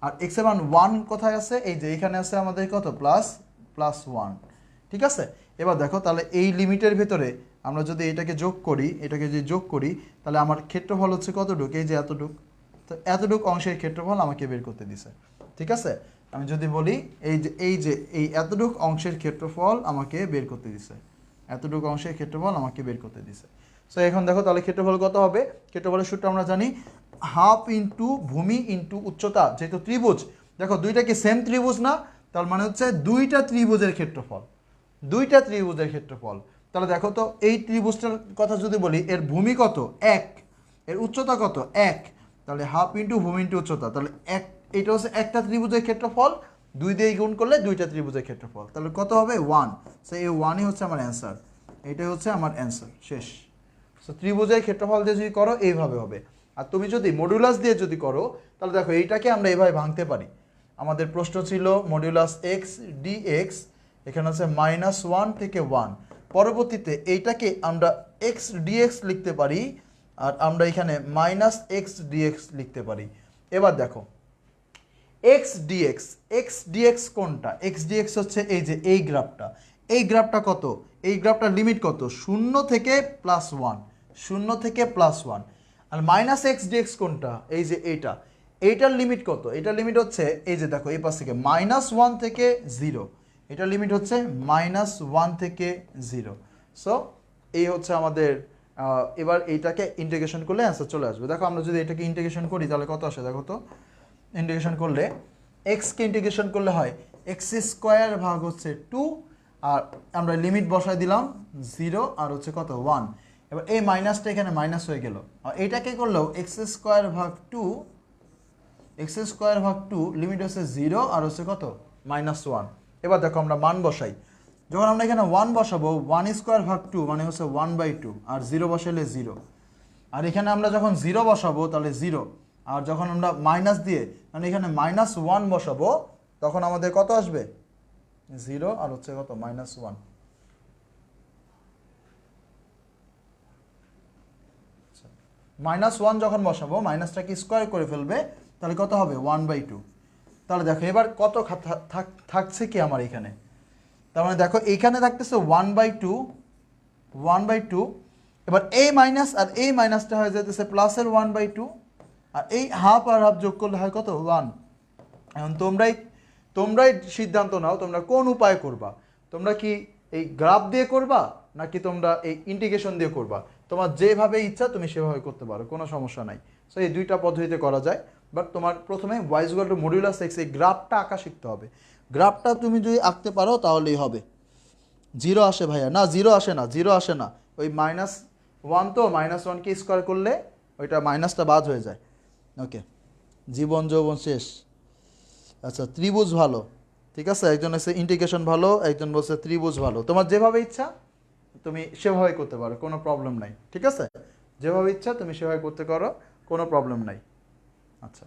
আর এক্স এর মান 1 কোথায় আছে, এই যে এইখানে আছে আমাদের কত, +1। ঠিক আছে, এবার দেখো তাহলে এই লিমিটের ভেতরে আমরা যদি এটাকে যোগ করি, এটাকে যদি যোগ করি তাহলে আমার ক্ষেত্রফল হচ্ছে কতটুক, এই যে এতটুক। তো এতটুক অংশের ক্ষেত্রফল আমাকে বের করতে দিছে। ঠিক আছে, আমি যদি বলি এই এতটুক অংশের ক্ষেত্রফল আমাকে বের করতে দিছে, এতটুক অংশের ক্ষেত্রফল আমাকে বের করতে দিছে। সো এখন দেখো তাহলে ক্ষেত্রফল কত হবে, ক্ষেত্রফলের সূত্র আমরা জানি হাফ ইন্টু ভূমি ইন্টু উচ্চতা। যেহেতু ত্রিভুজ, দেখো দুইটা কি সেম ত্রিভুজ না, তার মানে হচ্ছে দুইটা ত্রিভুজের ক্ষেত্রফল, দুইটা ত্রিভুজের ক্ষেত্রফল। তাহলে দেখো তো এই ত্রিভুজটার কথা যদি বলি, এর ভূমি কত, 1, এর উচ্চতা কত, 1, তাহলে হাফ ইন্টু ভূমি ইন্টু উচ্চতা, তাহলে এটা হচ্ছে একটা ত্রিভুজের ক্ষেত্রফল, 2 দিয়ে গুণ করলে দুইটা ত্রিভুজের ক্ষেত্রফল, তাহলে কত হবে 1। সো এই 1ই হচ্ছে আমার অ্যান্সার, এটাই হচ্ছে আমার অ্যান্সার, শেষ। সো ত্রিভুজের ক্ষেত্রফল দিয়ে যদি করো এইভাবে হবে। আর তুমি যদি মডুলাস দিয়ে যদি করো তাহলে দেখো এইটাকে আমরা এইভাবে ভাঙতে পারি। আমাদের প্রশ্ন ছিল মডুলাস এক্স ডিএক্স, এখানে হচ্ছে -1 থেকে 1। পরবর্তীতে এইটাকে আমরা এক্স ডিএক্স লিখতে পারি, আর আমরা এখানে -x dx লিখতে পারি। এবার দেখো এক্স ডিএক্স কোনটা, এক্স ডিএক্স হচ্ছে এই যে এই গ্রাফটা, এই গ্রাফটা কত, এই গ্রাফটার লিমিট কত, 0 থেকে +1, 0 থেকে +1। আর -x dx কোনটা, এই যে এইটার লিমিট কত, এটার লিমিট হচ্ছে এই যে দেখো এই পাশ থেকে -1 থেকে 0, এটার লিমিট হচ্ছে -1 থেকে 0। সো এই হচ্ছে আমাদের এবার এইটাকে ইন্টিগ্রেশন করলে অ্যান্সার চলে আসবে। দেখো আমরা যদি এটাকে ইন্টিগ্রেশন করি তাহলে কত আসে, দেখো তো ইন্টিগ্রেশন করলে এক্সকে ইন্টিগ্রেশন করলে হয় x² ভাগ হচ্ছে 2, আর আমরা লিমিট বসায় দিলাম 0 আর হচ্ছে কত 1। এবার এই মাইনাসটা এখানে মাইনাস হয়ে গেল, আর এইটাকে করলেও x² ভাগ 2 লিমিট হচ্ছে 0 আর হচ্ছে কত -1। এবার দেখো আমরা মান বসাই, যখন আমরা এখানে 1 বসাবো 1² ভাগ 2 মানে হচ্ছে 1/2, আর 0 বসাইলে 0। আর এখানে আমরা যখন 0 বসাবো তাহলে 0, আর যখন আমরা মাইনাস দিয়ে মানে এখানে -1 বসাবো তখন আমাদের কত আসবে 0 আর হচ্ছে কত -1। -1 যখন বসাবো মাইনাসটাকে স্কোয়ার করে ফেলবে, তাহলে কত হবে 1/2। তাহলে দেখো এবার কত থাকছে কি আমার এখানে, তার মানে দেখো এইখানে থাকতেছে 1/2। এবার এই মাইনাস আর এই মাইনাসটা হয়ে যেতেছে প্লাসের 1/2, আর এই হাফ আর হাফ যোগ করলে হয় কত 1। এখন তোমরাই সিদ্ধান্ত নাও তোমরা কোন উপায় করবা, তোমরা কি এই গ্রাফ দিয়ে করবা নাকি তোমরা এই ইন্টিগ্রেশন দিয়ে করবা, তোমার যেভাবে ইচ্ছা তুমি সেভাবে করতে পারো, কোনো সমস্যা নাই। সো এই দুইটা পদ্ধতিতে করা যায়, বাট তোমার প্রথমে y = মডুলাস x এই গ্রাফটা আঁকা শিখতে হবে। গ্রাফটা তুমি যদি আঁকতে পারো তাহলেই হবে। 0 আসে ভাইয়া, না 0 আসে না, 0 আসে না, ওই -1 তো -1কে স্কোয়ার করলে ওইটা মাইনাসটা বাদ হয়ে যায়। ওকে, জীবন যৌবন শেষ। আচ্ছা, ত্রিভুজ ভালো, ঠিক আছে, একজন আছে ইন্টিগ্রেশন ভালো, একজন বলছে ত্রিভুজ ভালো। তোমার যেভাবে ইচ্ছা তুমি সেভাবে করতে পারো, কোনো প্রবলেম নাই, ঠিক আছে, যেভাবে ইচ্ছা তুমি সেভাবে করতে পারো, কোনো প্রবলেম নাই। আচ্ছা,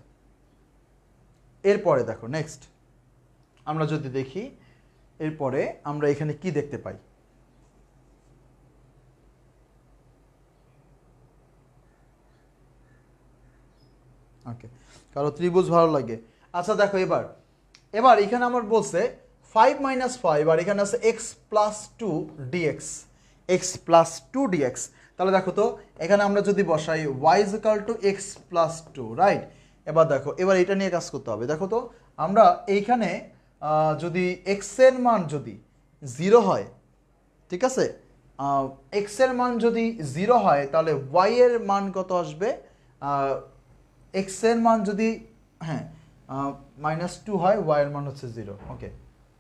এরপরে দেখো নেক্সট আমরা যদি দেখি, এরপরে আমরা এখানে কি দেখতে পাই। ওকে, কারো ত্রিভুজ ভালো লাগে। আচ্ছা দেখো এবার এখানে আমার বলছে 5 - 5, আর এখানে আছে x + 2 dx, x + 2 dx। তাহলে দেখো তো এখানে আমরা যদি বসাই y = x + 2, রাইট। এবার দেখো এবার এটা নিয়ে কাজ করতে হবে। দেখো তো আমরা এইখানে যদি x এর মান যদি 0 হয়, ঠিক আছে, x এর মান যদি 0 হয় তাহলে y এর মান কত আসবে, x এর মান যদি হ্যাঁ -2 হয়, y এর মান হচ্ছে 0। ওকে,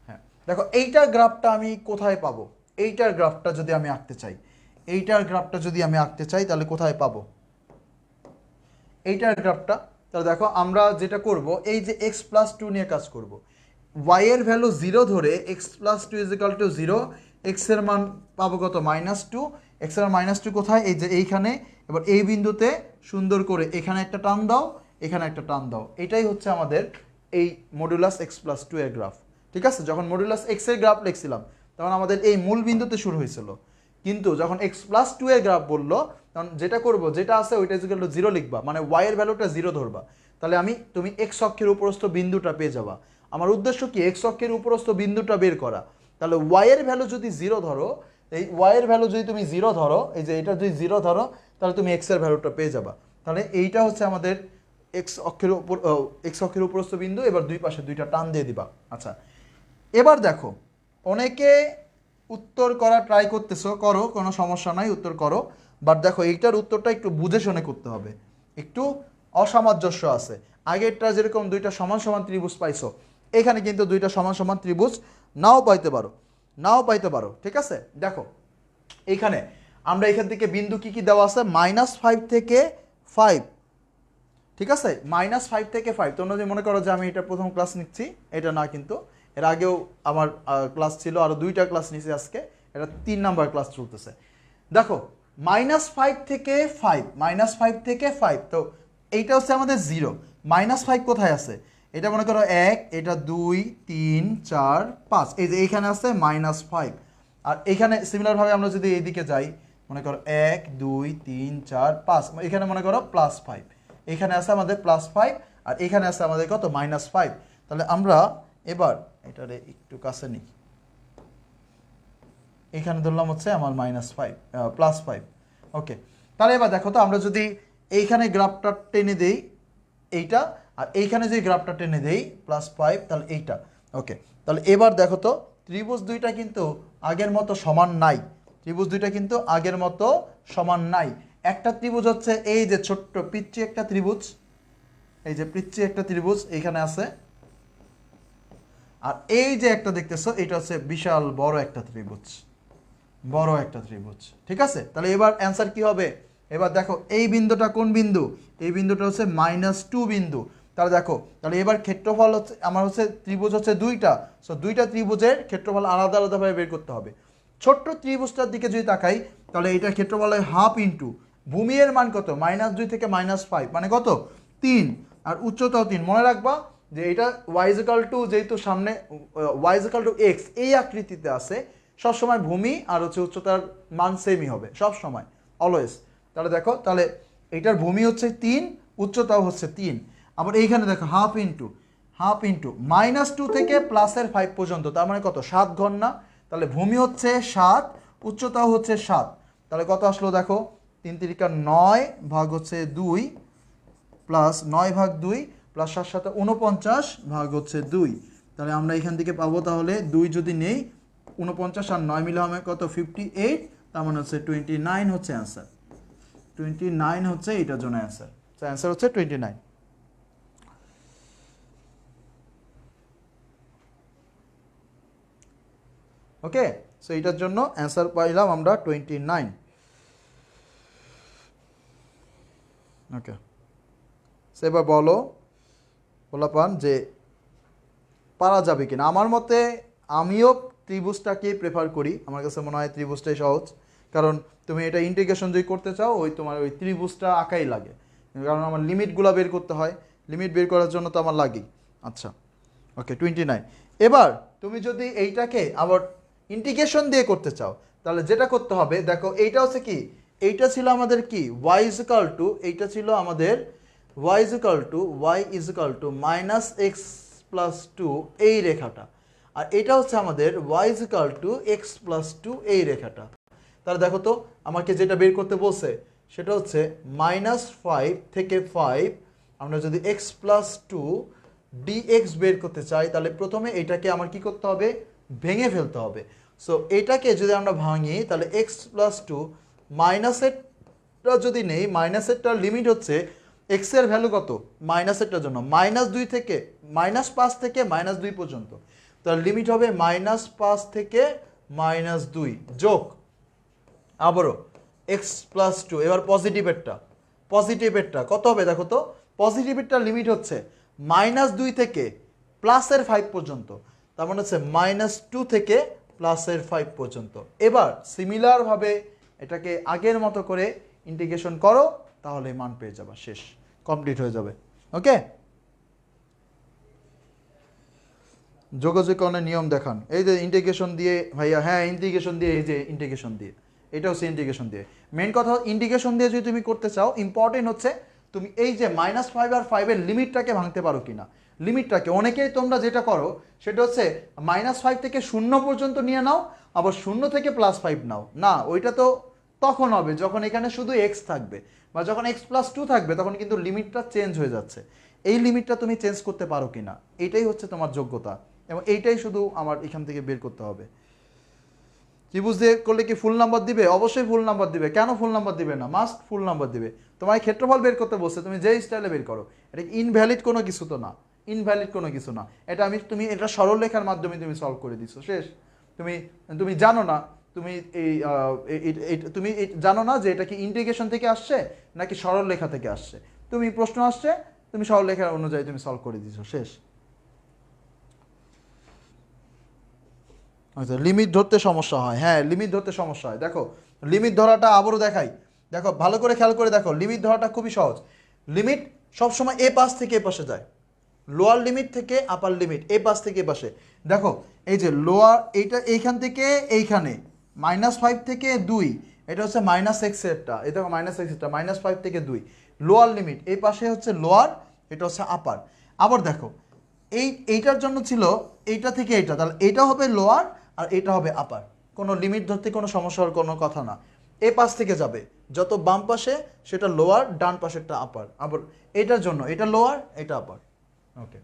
হ্যাঁ দেখো এইটার গ্রাফটা আমি কোথায় পাবো, এইটার গ্রাফটা যদি আমি আঁকতে চাই তাহলে কোথায় পাবো, এইটার গ্রাফটা। তাহলে দেখো আমরা যেটা করব এই যে এক্স প্লাস টু নিয়ে কাজ করব। ওয়াই এর ভ্যালু 0 ধরে x plus two is equal to 0, x এর মান পাবো কত -2, এক্স এর -2 কোথায়, এই যে এইখানে। এবার এই বিন্দুতে সুন্দর করে এখানে একটা টান দাও, এখানে একটা টান দাও। এটাই হচ্ছে আমাদের এই মডুলাস এক্স প্লাস টু এর গ্রাফ। ঠিক আছে, যখন মডুলাস এক্স এর গ্রাফ লিখছিলাম তখন আমাদের এই মূল বিন্দুতে শুরু হয়েছিল, কিন্তু যখন এক্স প্লাস টু এর গ্রাফ বললো তখন যেটা করব, যেটা আছে ওইটা ইজ ইকুয়াল টু 0 লিখবা, মানে ওয়াই এর ভ্যালুটা 0 ধরবা। তাহলে তুমি এক্স অক্ষের উপরস্থ বিন্দুটা পেয়ে যাবা। আমার উদ্দেশ্য কি, এক্স অক্ষের উপরস্থ বিন্দুটা বের করা। তাহলে ওয়াই এর ভ্যালু যদি 0 ধরো, এই ওয়াই এর ভ্যালু যদি তুমি 0 ধরো, এই যে এটা যদি 0 ধরো, তাহলে তুমি এক্স এর ভ্যালুটা পেয়ে যাবা। তাহলে এইটা হচ্ছে আমাদের এক্স অক্ষের উপরস্থ বিন্দু। এবার দুই পাশে দুইটা টান দিয়ে দিবা। আচ্ছা, এবার দেখো অনেকে উত্তর করা ট্রাই করতেছো, করো, কোনো সমস্যা নাই, উত্তর করো। বাট দেখো এইটার উত্তরটা একটু বুঝে শুনে করতে হবে, একটু অসামঞ্জস্য আছে। আগেরটা যেরকম দুইটা সমান সমান ত্রিভুজ পাইছো, এখানে কিন্তু দুইটা সমান সমান ত্রিভুজ নাও পাইতে পারো, নাও পাইতে পারো। ঠিক আছে, দেখো এইখানে আমরা এখান থেকে বিন্দু কি কি দেওয়া আছে, -5 থেকে 5। ঠিক আছে, -5 থেকে 5। তোমরা যদি মনে করো যে আমি এটা প্রথম ক্লাস নিচ্ছি, এটা না, কিন্তু এর আগেও আমার ক্লাস ছিল, আরও 2টা ক্লাস নিচ্ছি আজকে, এটা 3 নাম্বার ক্লাস চলতেছে। দেখো -5 থেকে 5, -5 থেকে 5, তো এইটা হচ্ছে আমাদের 0। -5 কোথায় আছে, এটা মনে করো 1, এটা 2, 3, 4, 5, এই যে এইখানে আছে -5। আর এখানে সিমিলারভাবে আমরা যদি এইদিকে যাই, মনে করো 1, 2, 3, 4, 5, এখানে মনে করো +5, এখানে আছে আমাদের +5, আর এখানে আছে আমাদের কত, -5। তাহলে আমরা এবার এটারে একটু কাছে নিই, এখানে ধরলাম হচ্ছে আমার +5। ওকে, তাহলে এবার দেখো তো আমরা যদি এইখানে গ্রাফটা টেনে দেই এইটা, আর এইখানে যদি গ্রাফটা টেনে দেই +5, তাহলে এইটা। ওকে, তাহলে এবার দেখো তো ত্রিভুজ দুইটা কিন্তু আগের মতো সমান নাই, ত্রিভুজ দুইটা কিন্তু আগের মতো সমান নাই। একটা ত্রিভুজ হচ্ছে এই যে ছোট্ট পিচ্চি একটা ত্রিভুজ, এই যে পিচ্চি একটা ত্রিভুজ এইখানে আছে, আর এই যে একটা দেখতেছো এটা হচ্ছে বিশাল বড় একটা ত্রিভুজ, বড় একটা ত্রিভুজ। ঠিক আছে, তাহলে এবার অ্যান্সার কি হবে, এবার দেখো এই বিন্দুটা কোন বিন্দু, এই বিন্দুটা হচ্ছে -2 বিন্দু। তাহলে দেখো, তাহলে এবার ক্ষেত্রফল হচ্ছে আমার হচ্ছে ত্রিভুজ হচ্ছে দুইটা, সো দুইটা ত্রিভুজের ক্ষেত্রফল আলাদা আলাদাভাবে বের করতে হবে। ছোট্ট ত্রিভুজটার দিকে যদি তাকাই, তাহলে এটার ক্ষেত্রফল হয় হাফ ইন্টু ভূমি এর মান কত, -2 থেকে -5, মানে কত 3, আর উচ্চতাও 3। মনে রাখবা যে এটা y=, যেহেতু সামনে y=x এই আকৃতিতে আছে, সবসময় ভূমি আর হচ্ছে উচ্চতার মান সেমই হবে সব সময়, অলওয়েজ। তাহলে দেখো, তাহলে এটার ভূমি হচ্ছে 3, উচ্চতাও হচ্ছে 3। আবার এইখানে দেখো হাফ ইন্টু -2 থেকে +5 পর্যন্ত, তার মানে কত 7 ঘর না, তাহলে ভূমি হচ্ছে 7, উচ্চতাও হচ্ছে 7। তাহলে কত আসলো দেখো, 3 × 9 ভাগ হচ্ছে 2, প্লাস 9 ভাগ 2 প্লাস 7 × 7 49 ভাগ হচ্ছে 2। তাহলে আমরা এখান থেকে পাবো, তাহলে 2 যদি নেই, 49 আর 9 মিলে হবে কত 58, তার মানে হচ্ছে 29 হচ্ছে অ্যান্সার। 29 হচ্ছে এটার জন্য অ্যান্সার, তো অ্যান্সার হচ্ছে 29। ওকে, সো এটার জন্য অ্যান্সার পাইলাম আমরা 29। ওকে, সে এবার বলো পোলাপান যে পারা যাবে কিনা। আমার মতে আমিও ত্রিভুজটাকে প্রেফার করি, আমার কাছে মনে হয় ত্রিভুজটাই সহজ, কারণ তুমি এটা ইন্টিগ্রেশন যদি করতে চাও তোমার ওই ত্রিভুজটা আঁকাই লাগে, কারণ আমার লিমিটগুলো বের করতে হয়, লিমিট বের করার জন্য তো আমার লাগেই। আচ্ছা, ওকে 29। এবার তুমি যদি এইটাকে আবার ইন্টিগ্রেশন দিয়ে করতে চাও, তাহলে যেটা করতে হবে দেখো, এইটা হচ্ছে কি, এইটা ছিল আমাদের কি এইটা ছিল আমাদের y=(x + 2) এই রেখাটা, আর এটা হচ্ছে আমাদের y=(x + 2) এই রেখাটা। তাহলে দেখো তো আমাকে যেটা বের করতে বলছে সেটা হচ্ছে -5 থেকে 5, আমরা যদি x + 2 dx বের করতে চাই, তাহলে প্রথমে এটাকে আমার কি করতে হবে, ভেঙে ফেলতে হবে। সো এটাকে যদি আমরা ভাঙি, তাহলে x + 2 মাইনাসেরটা যদি নেই, মাইনাসেরটার লিমিট হচ্ছে x এর ভ্যালু কত, মাইনাসেরটার জন্য -2 থেকে -5 থেকে -2 পর্যন্ত, তার লিমিট হবে -5 থেকে -2 যোগ আবারও x + 2, এবার পজিটিভেরটা পজিটিভেরটা কত হবে দেখো তো, পজিটিভেরটার লিমিট হচ্ছে -2 থেকে +5 পর্যন্ত, তার মানে হচ্ছে -2 থেকে +5 পর্যন্ত। এবার সিমিলারভাবে এটাকে আগের মতো করে ইন্টিগ্রেশন করো, তাহলে মান পেয়ে যাবে, শেষ, কমপ্লিট হয়ে যাবে। ওকে, যোগাযোগকরণের নিয়ম দেখান। এই যে ইন্টিগ্রেশন দিয়ে ভাইয়া, হ্যাঁ ইন্টিগ্রেশন দিয়ে, এই যে ইন্টিগ্রেশন দিয়ে, এটা হচ্ছে ইন্টিগ্রেশন দিয়ে। মেন কথা ইন্টিগ্রেশন দিয়ে যদি তুমি করতে চাও, ইম্পর্টেন্ট হচ্ছে তুমি এই যে -5 আর 5 এর লিমিটটাকে ভাঙতে পারো কিনা। লিমিটটাকে অনেকেই তোমরা যেটা করো সেটা হচ্ছে -5 থেকে 0 পর্যন্ত নিয়ে নাও, আবার 0 থেকে +5 নাও। না, ওইটা তো তখন হবে যখন এখানে শুধু x থাকবে, বা যখন x+2 থাকবে তখন কিন্তু লিমিটটা চেঞ্জ হয়ে যাচ্ছে। এই লিমিটটা তুমি চেঞ্জ করতে পারো কিনা, এটাই হচ্ছে তোমার যোগ্যতা, এবং এইটাই শুধু আমার এখান থেকে বের করতে হবে। ত্রিভুজ দিয়ে করলে কি ফুল নাম্বার দিবে? অবশ্যই ফুল নাম্বার দিবে। কেন ফুল নাম্বার দিবে না? মাস্ট ফুল নাম্বার দিবে। তোমার ক্ষেত্রফল বের করতে বলছে, তুমি যেই স্টাইলে বের করো, এটা ইনভ্যালিড কোনো কিছু তো না, ইনভ্যালিড কোনো কিছু না। এটা তুমি এটা সরল লেখার মাধ্যমে তুমি সলভ করে দিছো, শেষ। তুমি তুমি জানো না, তুমি তুমি জানো না যে এটা কি ইন্টিগ্রেশন থেকে আসছে নাকি সরল লেখা থেকে আসছে। তুমি প্রশ্ন আসছে, তুমি সরল লেখার অনুযায়ী তুমি সলভ করে দিছো, শেষ। আচ্ছা, লিমিট ধরতে সমস্যা হয়, হ্যাঁ লিমিট ধরতে সমস্যা হয়। দেখো লিমিট ধরাটা আবারও দেখাই, দেখো ভালো করে খেয়াল করে দেখো, লিমিট ধরাটা খুবই সহজ। লিমিট সবসময় এ পাশ থেকে এ পাশে যায়, লোয়ার লিমিট থেকে আপার লিমিট, এ পাশ থেকে এ পাশে। দেখো এই যে লোয়ার, এইটা এইখান থেকে এইখানে -5 থেকে 2, এটা হচ্ছে -x এরটা, এই দেখো -x এরটা, -5 থেকে 2 লোয়ার লিমিট, এই পাশে হচ্ছে লোয়ার, এটা হচ্ছে আপার। আবার দেখো এইটার জন্য ছিল এইটা থেকে এইটা, তাহলে এটা হবে লোয়ার আর এটা হবে আপার। কোনো লিমিট ধরতে কোনো সমস্যা হওয়ার কোনো কথা না। এ পাশ থেকে যাবে যত বাম পাশে সেটা লোয়ার, ডান পাশেরটা আপার। আবার এটার জন্য এটা লোয়ার, এটা আপার। ওকে,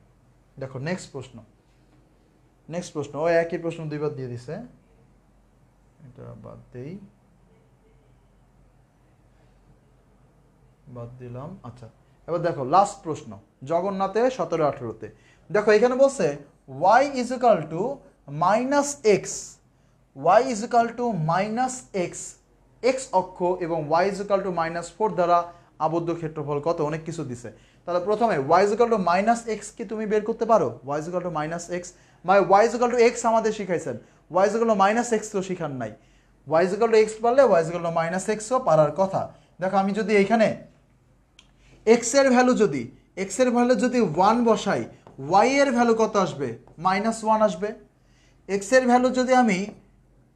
দেখো নেক্সট প্রশ্ন। নেক্সট প্রশ্ন, ও একই প্রশ্ন দুইবার দিয়ে দিছে, এটা বাদ দেই, বাদ দিলাম। আচ্ছা, এবার দেখো লাস্ট প্রশ্ন, জগন্নাথে 17-18-তে। দেখো এখানে বলছে y is equal two -x, y is equal two -x, x অক্ষ এবং y ইজ ইকাল টু -4 দ্বারা আবদ্ধ ক্ষেত্রফল কত, অনেক কিছু দিছে। তাহলে প্রথমে y is equal two -x কি তুমি বের করতে পারো? y is equal two -x, y is equal two x আমাদের শিখাইছেন, y is equal two -x তো শিখান নাই। y is equal two x পারলে y is equal two -x ও পারার কথা। দেখো আমি যদি এইখানে x এর ভ্যালু যদি 1 বসাই, y এর ভ্যালু কত আসবে? -1 আসবে। x এর ভ্যালু যদি আমি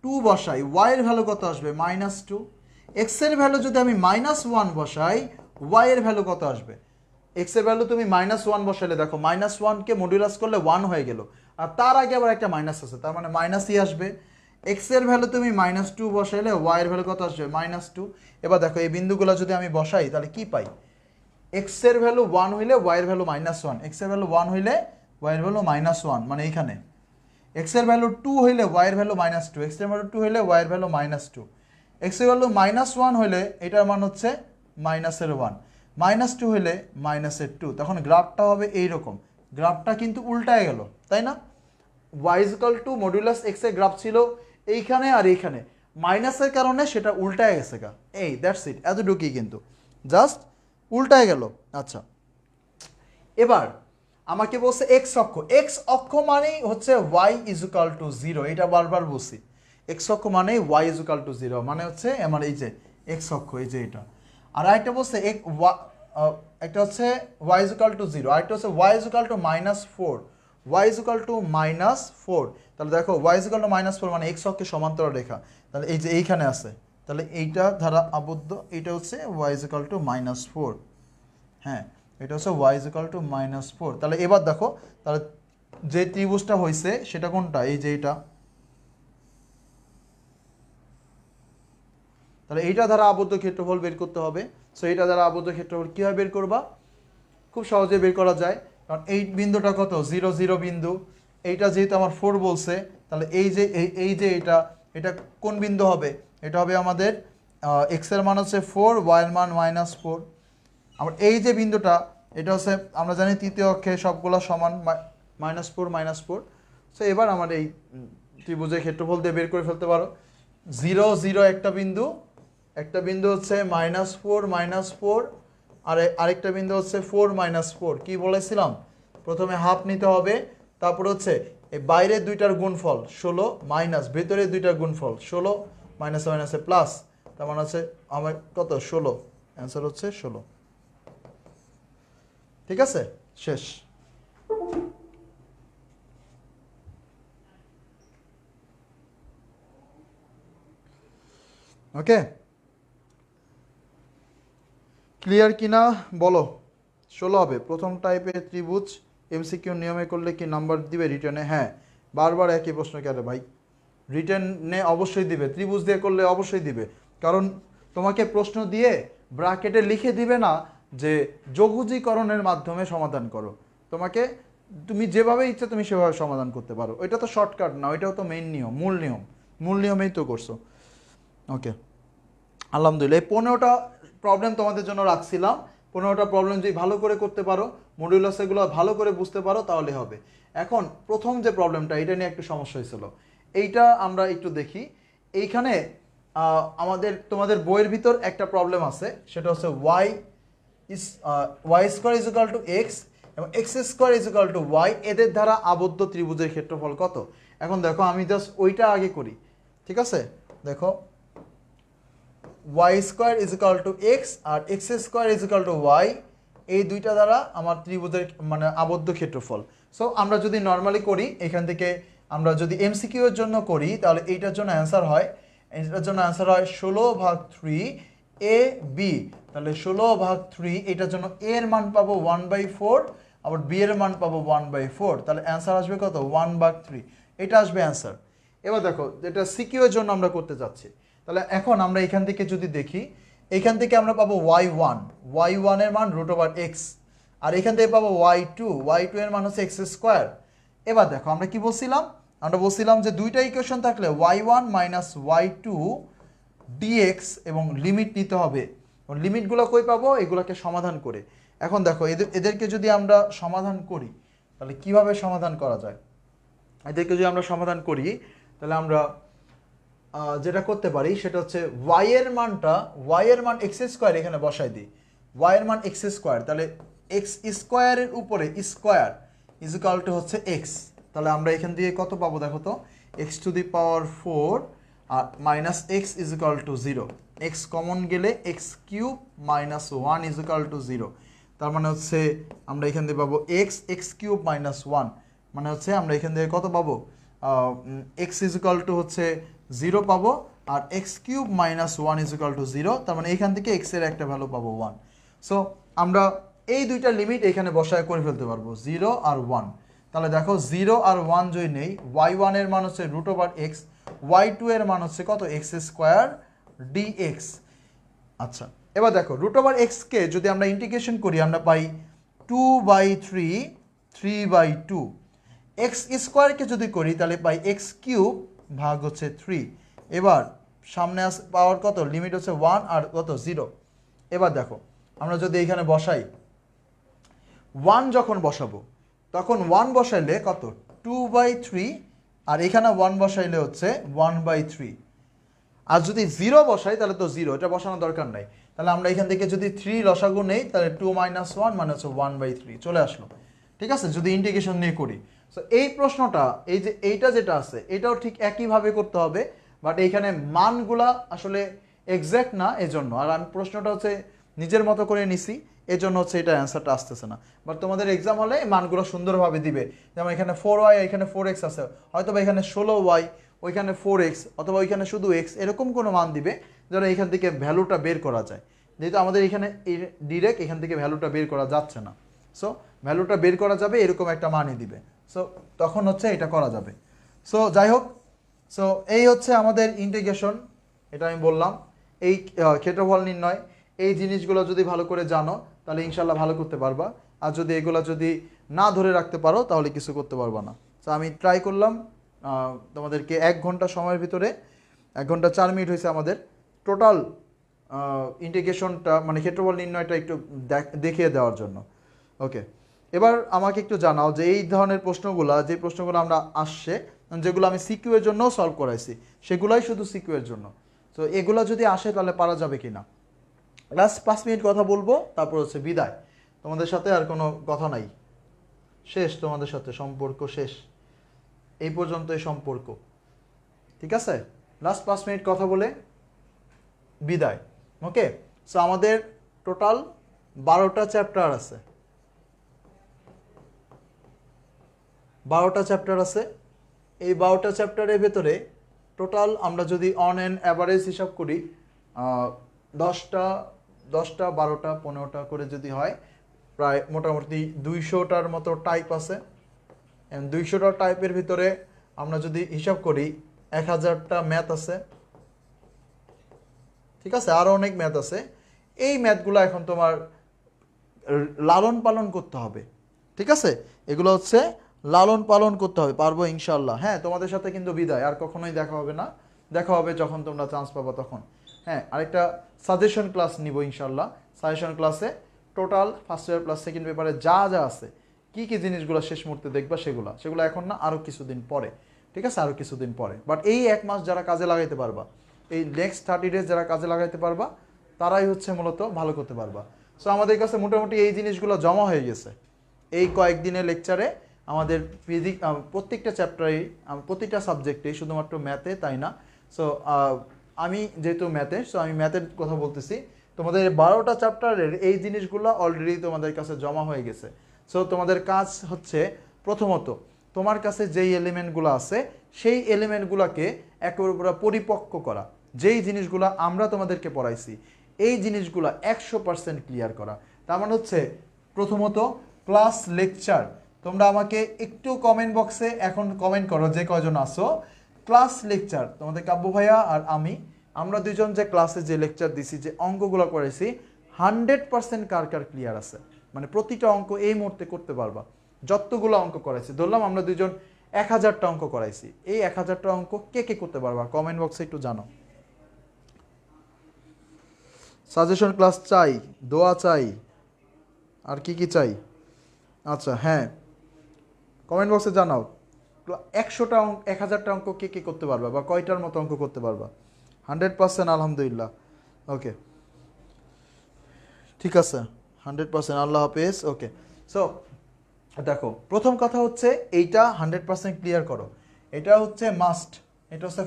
2 বসাই, y এর ভ্যালু কত আসবে? -2। x এর ভ্যালু যদি আমি -1 বসাই, y এর ভ্যালু কত আসবে? x এর ভ্যালু তুমি -1 বসাইলে দেখো -1 কে মডুলাস করলে 1 হয়ে গেল, আর তার আগে আবার একটা মাইনাস আছে, তার মানে মাইনাসই আসবে। x এর ভ্যালু তুমি -2 বসাইলে y এর ভ্যালু কত আসবে? -2। এবার দেখো এই বিন্দুগুলো যদি আমি বসাই তাহলে কি পাই? x এর ভ্যালু 1 হইলে y এর ভ্যালু -1, x এর ভ্যালু 1 হইলে y এর ভ্যালু -1, মানে এইখানে x এর ভ্যালু 2 হইলে y এর ভ্যালু -2, x এর ভ্যালু 2 হইলে y এর ভ্যালু -2, x এর ভ্যালু -1 হইলে এটার মান হচ্ছে -1, -2 হইলে -2। তখন গ্রাফটা হবে এইরকম, গ্রাফটা কিন্তু উল্টায় গেল, তাই না? y is equal two modulus x এর গ্রাফ ছিল এইখানে আর এইখানে, মাইনাসের কারণে সেটা উল্টায় গেছে গা, এই দ্যাটস ইট, এতটুকুই কিন্তু, জাস্ট উল্টায় গেল। আচ্ছা, এবার আমাকে বলছে x অক্ষ মানেই হচ্ছে y ইজ ইকুয়াল টু 0, এটা বারবার বলছি। x অক্ষ মানেই y ইজ ইকুয়াল টু 0, মানে হচ্ছে আমার এই যে x অক্ষ, এই যে এটা। আর আরেকটা বলছে একটা হচ্ছে y ইজ ইকুয়াল টু 0, আরেকটা হচ্ছে y is equal to -4, y is equal to -4। তাহলে দেখো y ইজ ইকুয়াল টু -4 মানে x অক্ষের সমান্তরাল রেখা, তাহলে এই যে এইখানে আছে, তাহলে এইটা ধারা আবদ্ধ, এটা হচ্ছে y ইজ ইকুয়াল টু -4, হ্যাঁ এটা হচ্ছে y ইজ ইকুয়াল টু -4। তাহলে এবার দেখো, তাহলে যে ত্রিভুজটা হয়েছে সেটা কোনটা? এই যে এটা, তাহলে এইটা দ্বারা আবদ্ধ ক্ষেত্রফল বের করতে হবে। সো এইটা দ্বারা আবদ্ধ ক্ষেত্রফল কীভাবে বের করবা? খুব সহজে বের করা যায়, কারণ এই বিন্দুটা কত? 0 0 বিন্দু, এইটা যেহেতু আমার 4 বলছে, তাহলে এই যে এটা কোন বিন্দু হবে? এটা হবে আমাদের x এর মান হচ্ছে 4, y এর মান -4। আবার এই যে বিন্দুটা, এটা হচ্ছে আমরা জানি তৃতীয় অক্ষে সবগুলো সমান, -4 -4। সো এবার আমার এই ত্রিভুজের ক্ষেত্রফল দিয়ে বের করে ফেলতে পারো। 0 0 একটা বিন্দু হচ্ছে -4 -4, আর আরেকটা বিন্দু হচ্ছে 4 - 4। কি বলেছিলাম, প্রথমে হাফ নিতে হবে, তারপর হচ্ছে এই বাইরের দুইটার গুণফল 16 মাইনাস ভেতরের দুইটার গুণফল 16 মাইনাসে মাইনাসে প্লাস, তার মানে হচ্ছে আমার কত 16, অ্যান্সার হচ্ছে 16। ঠিক আছে, শেষ। ওকে, ক্লিয়ার কিনা বলো। 16 হবে। প্রথম টাইপের ত্রিভুজ এমসিকিউ নিয়মে করলে কি নাম্বার দিবে রিটার্নে? হ্যাঁ, বারবার একই প্রশ্ন কেন ভাই, রিটার্নে অবশ্যই দিবে, ত্রিভুজ দিয়ে করলে অবশ্যই দিবে। কারণ তোমাকে প্রশ্ন দিয়ে ব্র্যাকেটে লিখে দিবে না যে যোগজীকরণের মাধ্যমে সমাধান করো, তোমাকে তুমি যেভাবে ইচ্ছা তুমি সেভাবে সমাধান করতে পারো। ওইটা তো শর্টকাট না, ওইটাও তো মেইন নিয়ম, মূল নিয়মেই তো করছো। ওকে, আলহামদুলিল্লাহ। এই 15টা প্রবলেম তোমাদের জন্য রাখছিলাম। 15টা প্রবলেম যদি ভালো করে করতে পারো, মডিউলাস এগুলো ভালো করে বুঝতে পারো, তাহলে হবে। এখন প্রথম যে প্রবলেমটা, এটা নিয়ে একটু সমস্যা হয়েছিল, এইটা আমরা একটু দেখি। এইখানে তোমাদের বইয়ের ভিতর একটা প্রবলেম আছে, সেটা হচ্ছে y square is equal to x এবং x square is equal to y, এদের দ্বারা আবদ্ধ ত্রিভুজের ক্ষেত্রফল কত। এখন দেখো, আমি জাস্ট ওইটা আগে করি, ঠিক আছে? দেখো, y square is equal to x আর x square is equal to y, এই দুইটা দ্বারা আমার ত্রিভুজের মানে আবদ্ধ ক্ষেত্রফল। সো আমরা যদি নর্মালি করি, এখান থেকে আমরা যদি এমসিকিউ এর জন্য করি, তাহলে এইটার জন্য অ্যান্সার হয় 16/3 এ বি। তাহলে 16/3, এটার জন্য এ এর মান পাবো 1/4, আবার বি এর মান পাবো 1/4। তাহলে অ্যান্সার আসবে কত? 1/3। এটা আসবে অ্যান্সার। এবার দেখো, যেটা সিকিউ এর জন্য আমরা করতে যাচ্ছি, তাহলে এখন আমরা এখান থেকে যদি দেখি, এখান থেকে আমরা পাবো y1 এর মান √x, আর এখান থেকে পাবো y2 এর মান হচ্ছে x²। এবার দেখো, আমরা কি বলছিলাম? আমরা বলছিলাম যে দুইটা ইকুয়েশন থাকলে y1 - y2 dx এবং লিমিট নিতে হবে। লিমিটগুলো কই পাবো? এগুলোকে সমাধান করে। এখন দেখো, এদেরকে যদি আমরা সমাধান করি, তাহলে কিভাবে সমাধান করা যায়? এদেরকে যদি আমরা সমাধান করি, তাহলে আমরা যেটা করতে পারি সেটা হচ্ছে y এর মান x², এখানে বসাই দিই। y এর মান x², তাহলে x² এর উপরে স্কোয়ার ইজ ইকুয়াল টু হচ্ছে x। তাহলে আমরা এখান দিয়ে কত পাবো দেখো তো, x⁴ আর minus x is equal to 0। x common গেলে x³ - 1 ইজ ইকুয়াল টু 0। তার মানে হচ্ছে আমরা এখান দিয়ে পাবো x³ - 1, মানে হচ্ছে আমরা এখান থেকে কত পাবো, x ইজ ইকুয়াল টু হচ্ছে 0 পাবো, আর x³ - 1 ইজ ইকুয়াল টু 0। তার মানে এখান থেকে x এর একটা ভ্যালু পাবো 1। সো আমরা এই দুইটা লিমিট এখানে বসায় করে ফেলতে পারবো, 0 আর 1। তাহলে দেখো, 0 আর 1 যদি নেই, y1 এর মান হচ্ছে √x, y2 এর মান হচ্ছে কত, x² dx। আচ্ছা, এবার দেখো, √x কে যদি আমরা ইন্টিগ্রেশন করি, আমরা পাই 2/3 3/2। x² কে যদি করি, তাহলে পাই x³ ভাগ হচ্ছে 3। এবার সামনে পাওয়ার কত, লিমিট হচ্ছে 1 আর কত 0। এবার দেখো, আমরা যদি এখানে বসাই, 1 যখন বসাবো, তখন 1 বসাইলে কত, 2/3, আর এখানে 1 বসাইলে হচ্ছে 1/3। আর যদি 0 বসাই, তাহলে তো 0, এটা বসানোর দরকার নাই। তাহলে আমরা এখান থেকে যদি 3 লসাগু নেই, তাহলে 2 - 1 মানে হচ্ছে 1/3 চলে আসলো। ঠিক আছে, যদি ইন্টিগ্রেশন নিয়ে করি। সো এই প্রশ্নটা, এই যে এইটা যেটা আছে, এটাও ঠিক একইভাবে করতে হবে, বাট এইখানে মানগুলা আসলে এক্স্যাক্ট না, এজন্য। আর আমি প্রশ্নটা হচ্ছে নিজের মতো করে নিছি, এজন্য হচ্ছে এটা অ্যান্সারটা আসতেছে না। বাট তোমাদের এক্সাম হলে মানগুলো সুন্দরভাবে দিবে। যেমন এখানে 4y, এখানে 4x আছে, হয়তো বা এখানে 16y, ওইখানে 4x, অথবা ওইখানে শুধু x, এরকম কোনো মান দিবে যেন এখান থেকে ভ্যালুটা বের করা যায়। যেহেতু আমাদের এখানে ডিরেক্ট এখান থেকে ভ্যালুটা বের করা যাচ্ছে না, সো ভ্যালুটা বের করা যাবে এরকম একটা মানই দিবে। সো তখন হচ্ছে এটা করা যাবে। সো যাই হোক, সো এই হচ্ছে আমাদের ইন্টিগ্রেশন, এটা আমি বললাম। এই ক্ষেত্রফল নির্ণয়, এই জিনিসগুলো যদি ভালো করে জানো, তাহলে ইনশাল্লাহ ভালো করতে পারবা। আর যদি এগুলো যদি না ধরে রাখতে পারো, তাহলে কিছু করতে পারবা না। সো আমি ট্রাই করলাম তোমাদেরকে 1 ঘন্টা সময়ের ভিতরে, 1 ঘন্টা 4 মিনিট হয়েছে আমাদের টোটাল ইন্টিগ্রেশনটা, মানে ক্ষেত্রফল নির্ণয়টা একটু দেখিয়ে দেওয়ার জন্য। ওকে, এবার আমাকে একটু জানাও যে এই ধরনের প্রশ্নগুলো, যে প্রশ্নগুলো আমরা আসছে, যেগুলো আমি সিকিউ এর জন্য সলভ করাইছি, সেগুলাই শুধু সিকিউ এর জন্য। তো এগুলো যদি আসে, তাহলে পারা যাবে কি না? লাস্ট 5 মিনিট কথা বলবো, তারপর হচ্ছে বিদায়। তোমাদের সাথে আর কোনো কথা নাই, শেষ, তোমাদের সাথে সম্পর্ক শেষ, এই পর্যন্তই সম্পর্ক, ঠিক আছে? লাস্ট 5 মিনিট কথা বলে বিদায়। ওকে, সো আমাদের টোটাল 12টা চ্যাপ্টার আছে, 12টা চ্যাপ্টার আছে। এই 12টা চ্যাপ্টারের ভেতরে টোটাল আমরা যদি অন অ্যান অ্যাভারেজ হিসাব করি 10টা 10টা 12টা 15টা করে যদি হয়, প্রায় মোটামুটি 200টার মতো টাইপ আছে। 200টা টাইপের ভিতরে আমরা যদি হিসাব করি 1000টা ম্যাথ আছে, ঠিক আছে? আরও অনেক ম্যাথ আছে। এই ম্যাথগুলো এখন তোমার লালন পালন করতে হবে, ঠিক আছে? এগুলো হচ্ছে লালন পালন করতে হবে, পারবো ইনশাল্লাহ। হ্যাঁ, তোমাদের সাথে কিন্তু বিদায়, আর কখনোই দেখা হবে না, দেখা হবে যখন তোমরা চান্স পাবো তখন। হ্যাঁ, আরেকটা সাজেশন ক্লাস নিব ইনশাল্লাহ। সাজেশন ক্লাসে total first year plus second পেপারে যা যা আছে, কী কী জিনিসগুলো শেষ মুহূর্তে দেখবা, সেগুলো এখন না, আরও কিছুদিন পরে, ঠিক আছে? আরও কিছুদিন পরে। বাট এই 1 মাস যারা কাজে লাগাইতে পারবা, এই নেক্সট 30 ডেজ যারা কাজে লাগাইতে পারবা, তারাই হচ্ছে মূলত ভালো করতে পারবা। সো আমাদের কাছে মোটামুটি এই জিনিসগুলো জমা হয়ে গেছে। এই কয়েকদিনের লেকচারে আমাদের প্রত্যেকটা চ্যাপ্টারে, প্রতিটা সাবজেক্টেই, শুধুমাত্র ম্যাথে তাই না। সো আমি যেহেতু ম্যাথে, সো আমি ম্যাথের কথা বলতেছি। তোমাদের 12টা চ্যাপ্টারের এই জিনিসগুলো অলরেডি তোমাদের কাছে জমা হয়ে গেছে। সো তোমাদের কাজ হচ্ছে প্রথমত তোমার কাছে যেই এলিমেন্টগুলো আছে সেই এলিমেন্টগুলোকে একেবারে পুরো পরিপক্ক করা। যেই জিনিসগুলো আমরা তোমাদেরকে পড়াইছি এই জিনিসগুলো 100% ক্লিয়ার করা। তার মানে হচ্ছে প্রথমত ক্লাস লেকচার। তোমরা আমাকে একটু কমেন্ট বক্সে এখন কমেন্ট করো যে কয়জন আসো। ক্লাস লেকচার তোমাদের কাব্য ভাইয়া আর আমরা দুইজন যে ক্লাসে যে লেকচার দিছি, যে অঙ্কগুলো করেছি, 100% কার কার ক্লিয়ার আছে, মানে প্রতিটা অঙ্ক এই মুহূর্তে করতে পারবা। যতগুলো অঙ্ক করাইছি, ধরলাম আমরা দুইজন 1000টা অঙ্ক করাইছি, এই 1000টা অঙ্ক কে কে করতে পারবা কমেন্ট বক্সে একটু জানো। সাজেশন ক্লাস চাই, দোয়া চাই, আর কি কি চাই? আচ্ছা হ্যাঁ, কমেন্ট বক্সে জানাও 100টা অঙ্ক, 1000টা অঙ্ক কে কে করতে পারবা, বা কয়টার মতো অঙ্ক করতে পারবা? 100% আলহামদুলিল্লাহ। ওকে, ঠিক আছে, 100%। আল্লাহ হাফেজ। ওকে, সো দেখো প্রথম কথা হচ্ছে এইটা 100% ক্লিয়ার করো, এটা হচ্ছে মাস্ট, এটা হচ্ছে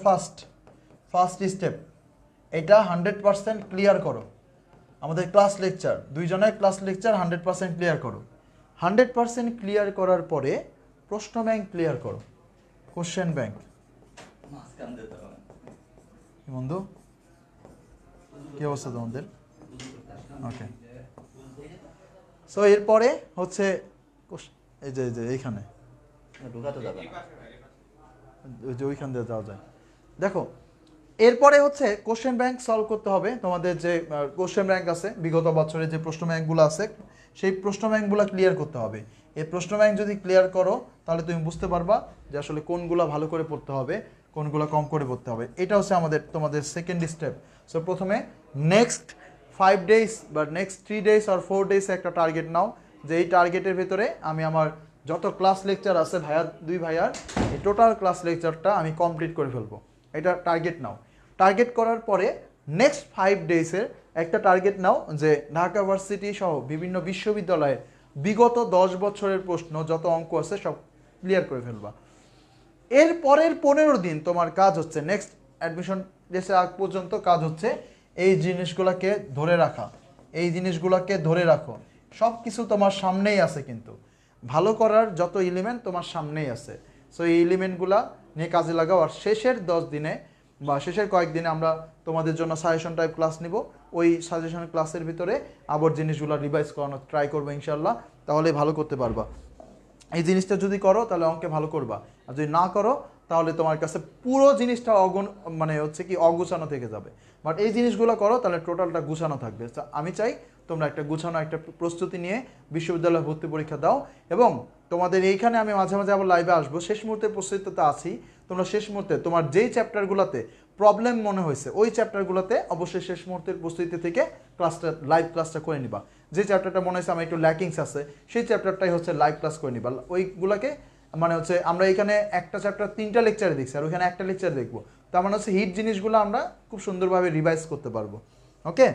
ফার্স্ট স্টেপ। এটা 100% ক্লিয়ার করো। আমাদের ক্লাস লেকচার, দুইজনের ক্লাস লেকচার 100% ক্লিয়ার করো। 100% ক্লিয়ার করার পরে প্রশ্ন ব্যাংক ক্লিয়ার করো, কোশ্চেন ব্যাংক। বন্ধু কি অবস্থা তোমাদের? ওকে, সো এরপরে হচ্ছে এই যে এইখানে ঢুকাতে যাবে না, ওই যে ওইখান দিয়ে যাওয়া যায়। দেখো এরপরে হচ্ছে কোশ্চেন ব্যাংক সলভ করতে হবে। তোমাদের যে কোশ্চেন ব্যাংক আছে, বিগত বছরের যে প্রশ্ন ব্যাংকগুলো আছে, সেই প্রশ্ন ব্যাংকগুলো ক্লিয়ার করতে হবে। এই প্রশ্ন ব্যাংক যদি ক্লিয়ার করো তাহলে তুমি বুঝতে পারবা যে আসলে কোনগুলো ভালো করে পড়তে হবে, কোনগুলো কম করে পড়তে হবে। এটা হচ্ছে তোমাদের সেকেন্ড স্টেপ। সো প্রথমে নেক্সট 5 ডেজ বা নেক্সট 3 ডেজ আর 4 ডেজ একটা টার্গেট নাও, যে এই টার্গেটের ভেতরে আমি আমার যত ক্লাস লেকচার আছে দুই ভাইয়ার এই টোটাল ক্লাস লেকচারটা আমি কমপ্লিট করে ফেলবো। এটা টার্গেট নাও। টার্গেট করার পরে নেক্সট 5 ডেজের একটা টার্গেট নাও, যে ঢাকা ভার্সিটি সহ বিভিন্ন বিশ্ববিদ্যালয়ের বিগত 10 বছরের প্রশ্ন যত অঙ্ক আছে সব ক্লিয়ার করে ফেলবা। এর পরের 15 দিন তোমার কাজ হচ্ছে, নেক্সট অ্যাডমিশন ডেসের আগ পর্যন্ত কাজ হচ্ছে এই জিনিসগুলোকে ধরে রাখা। এই জিনিসগুলোকে ধরে রাখো, সব কিছু তোমার সামনেই আছে, কিন্তু ভালো করার যত এলিমেন্ট তোমার সামনেই আছে। সো এই এলিমেন্টগুলো নিয়ে কাজে লাগাও। আর শেষের 10 দিনে বা শেষের কয়েকদিনে আমরা তোমাদের জন্য সাজেশন টাইপ ক্লাস নিব। ওই সাজেশন ক্লাসের ভিতরে আবার জিনিসগুলো রিভাইজ করানোর ট্রাই করবো ইনশাল্লাহ, তাহলে ভালো করতে পারবা। এই জিনিসটা যদি করো তাহলে অঙ্কে ভালো করবা, আর যদি না করো তাহলে তোমার কাছে পুরো জিনিসটা মানে হচ্ছে কি অগুছানো থেকে যাবে। বাট এই জিনিসগুলো করো তাহলে টোটালটা গুছানো থাকবে। আমি চাই তোমরা একটা গুছানো একটা প্রস্তুতি নিয়ে বিশ্ববিদ্যালয়ে ভর্তি পরীক্ষা দাও। এবং তোমাদের এইখানে আমি মাঝে মাঝে আবার লাইভে আসবো, শেষ মুহূর্তে প্রস্তুতিতে আছি। তোমরা শেষ মুহূর্তে তোমার যেই চ্যাপ্টারগুলোতে প্রবলেম মনে হয়েছে ওই চ্যাপ্টারগুলোতে অবশ্যই শেষ মুহূর্তের প্রস্তুতি থেকে লাইভ ক্লাসটা করে নিবা। যে চ্যাপ্টারটা মনে হয়েছে আমার একটু ল্যাকিংস আছে সেই চ্যাপ্টারটাই হচ্ছে লাইভ ক্লাস করে নিবা। ওইগুলোকে মানে হচ্ছে আমরা এখানে একটা চ্যাপ্টার 3টা লেকচারে দেখছি, আর ওইখানে একটা লেকচার দেখবো। তার মানে হচ্ছে হিট জিনিসগুলো আমরা খুব সুন্দরভাবে রিভাইজ করতে পারবো। ওকে,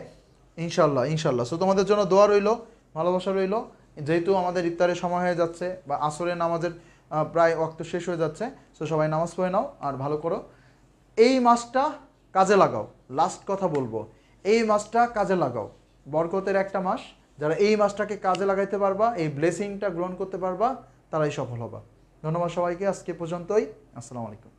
ইনশাল্লাহ ইনশাল্লাহ। সো তোমাদের জন্য দোয়া রইলো, ভালোবাসা রইলো। যেহেতু আমাদের ইফতারের সময় হয়ে যাচ্ছে বা আসরের নামাজের প্রায় ওয়াক্ত শেষ হয়ে যাচ্ছে, সো সবাই নামাজ পড়ে নাও আর ভালো করো। এই মাসটা কাজে লাগাও, লাস্ট কথা বলবো, এই মাসটা কাজে লাগাও, বরকতের একটা মাস। যারা এই মাসটাকে কাজে লাগাইতে পারবা, এই ব্লেসিংটা গ্রহণ করতে পারবা, তারাই সফল হবা। ধন্যবাদ সবাইকে, আজকে পর্যন্তই। আসসালামু আলাইকুম।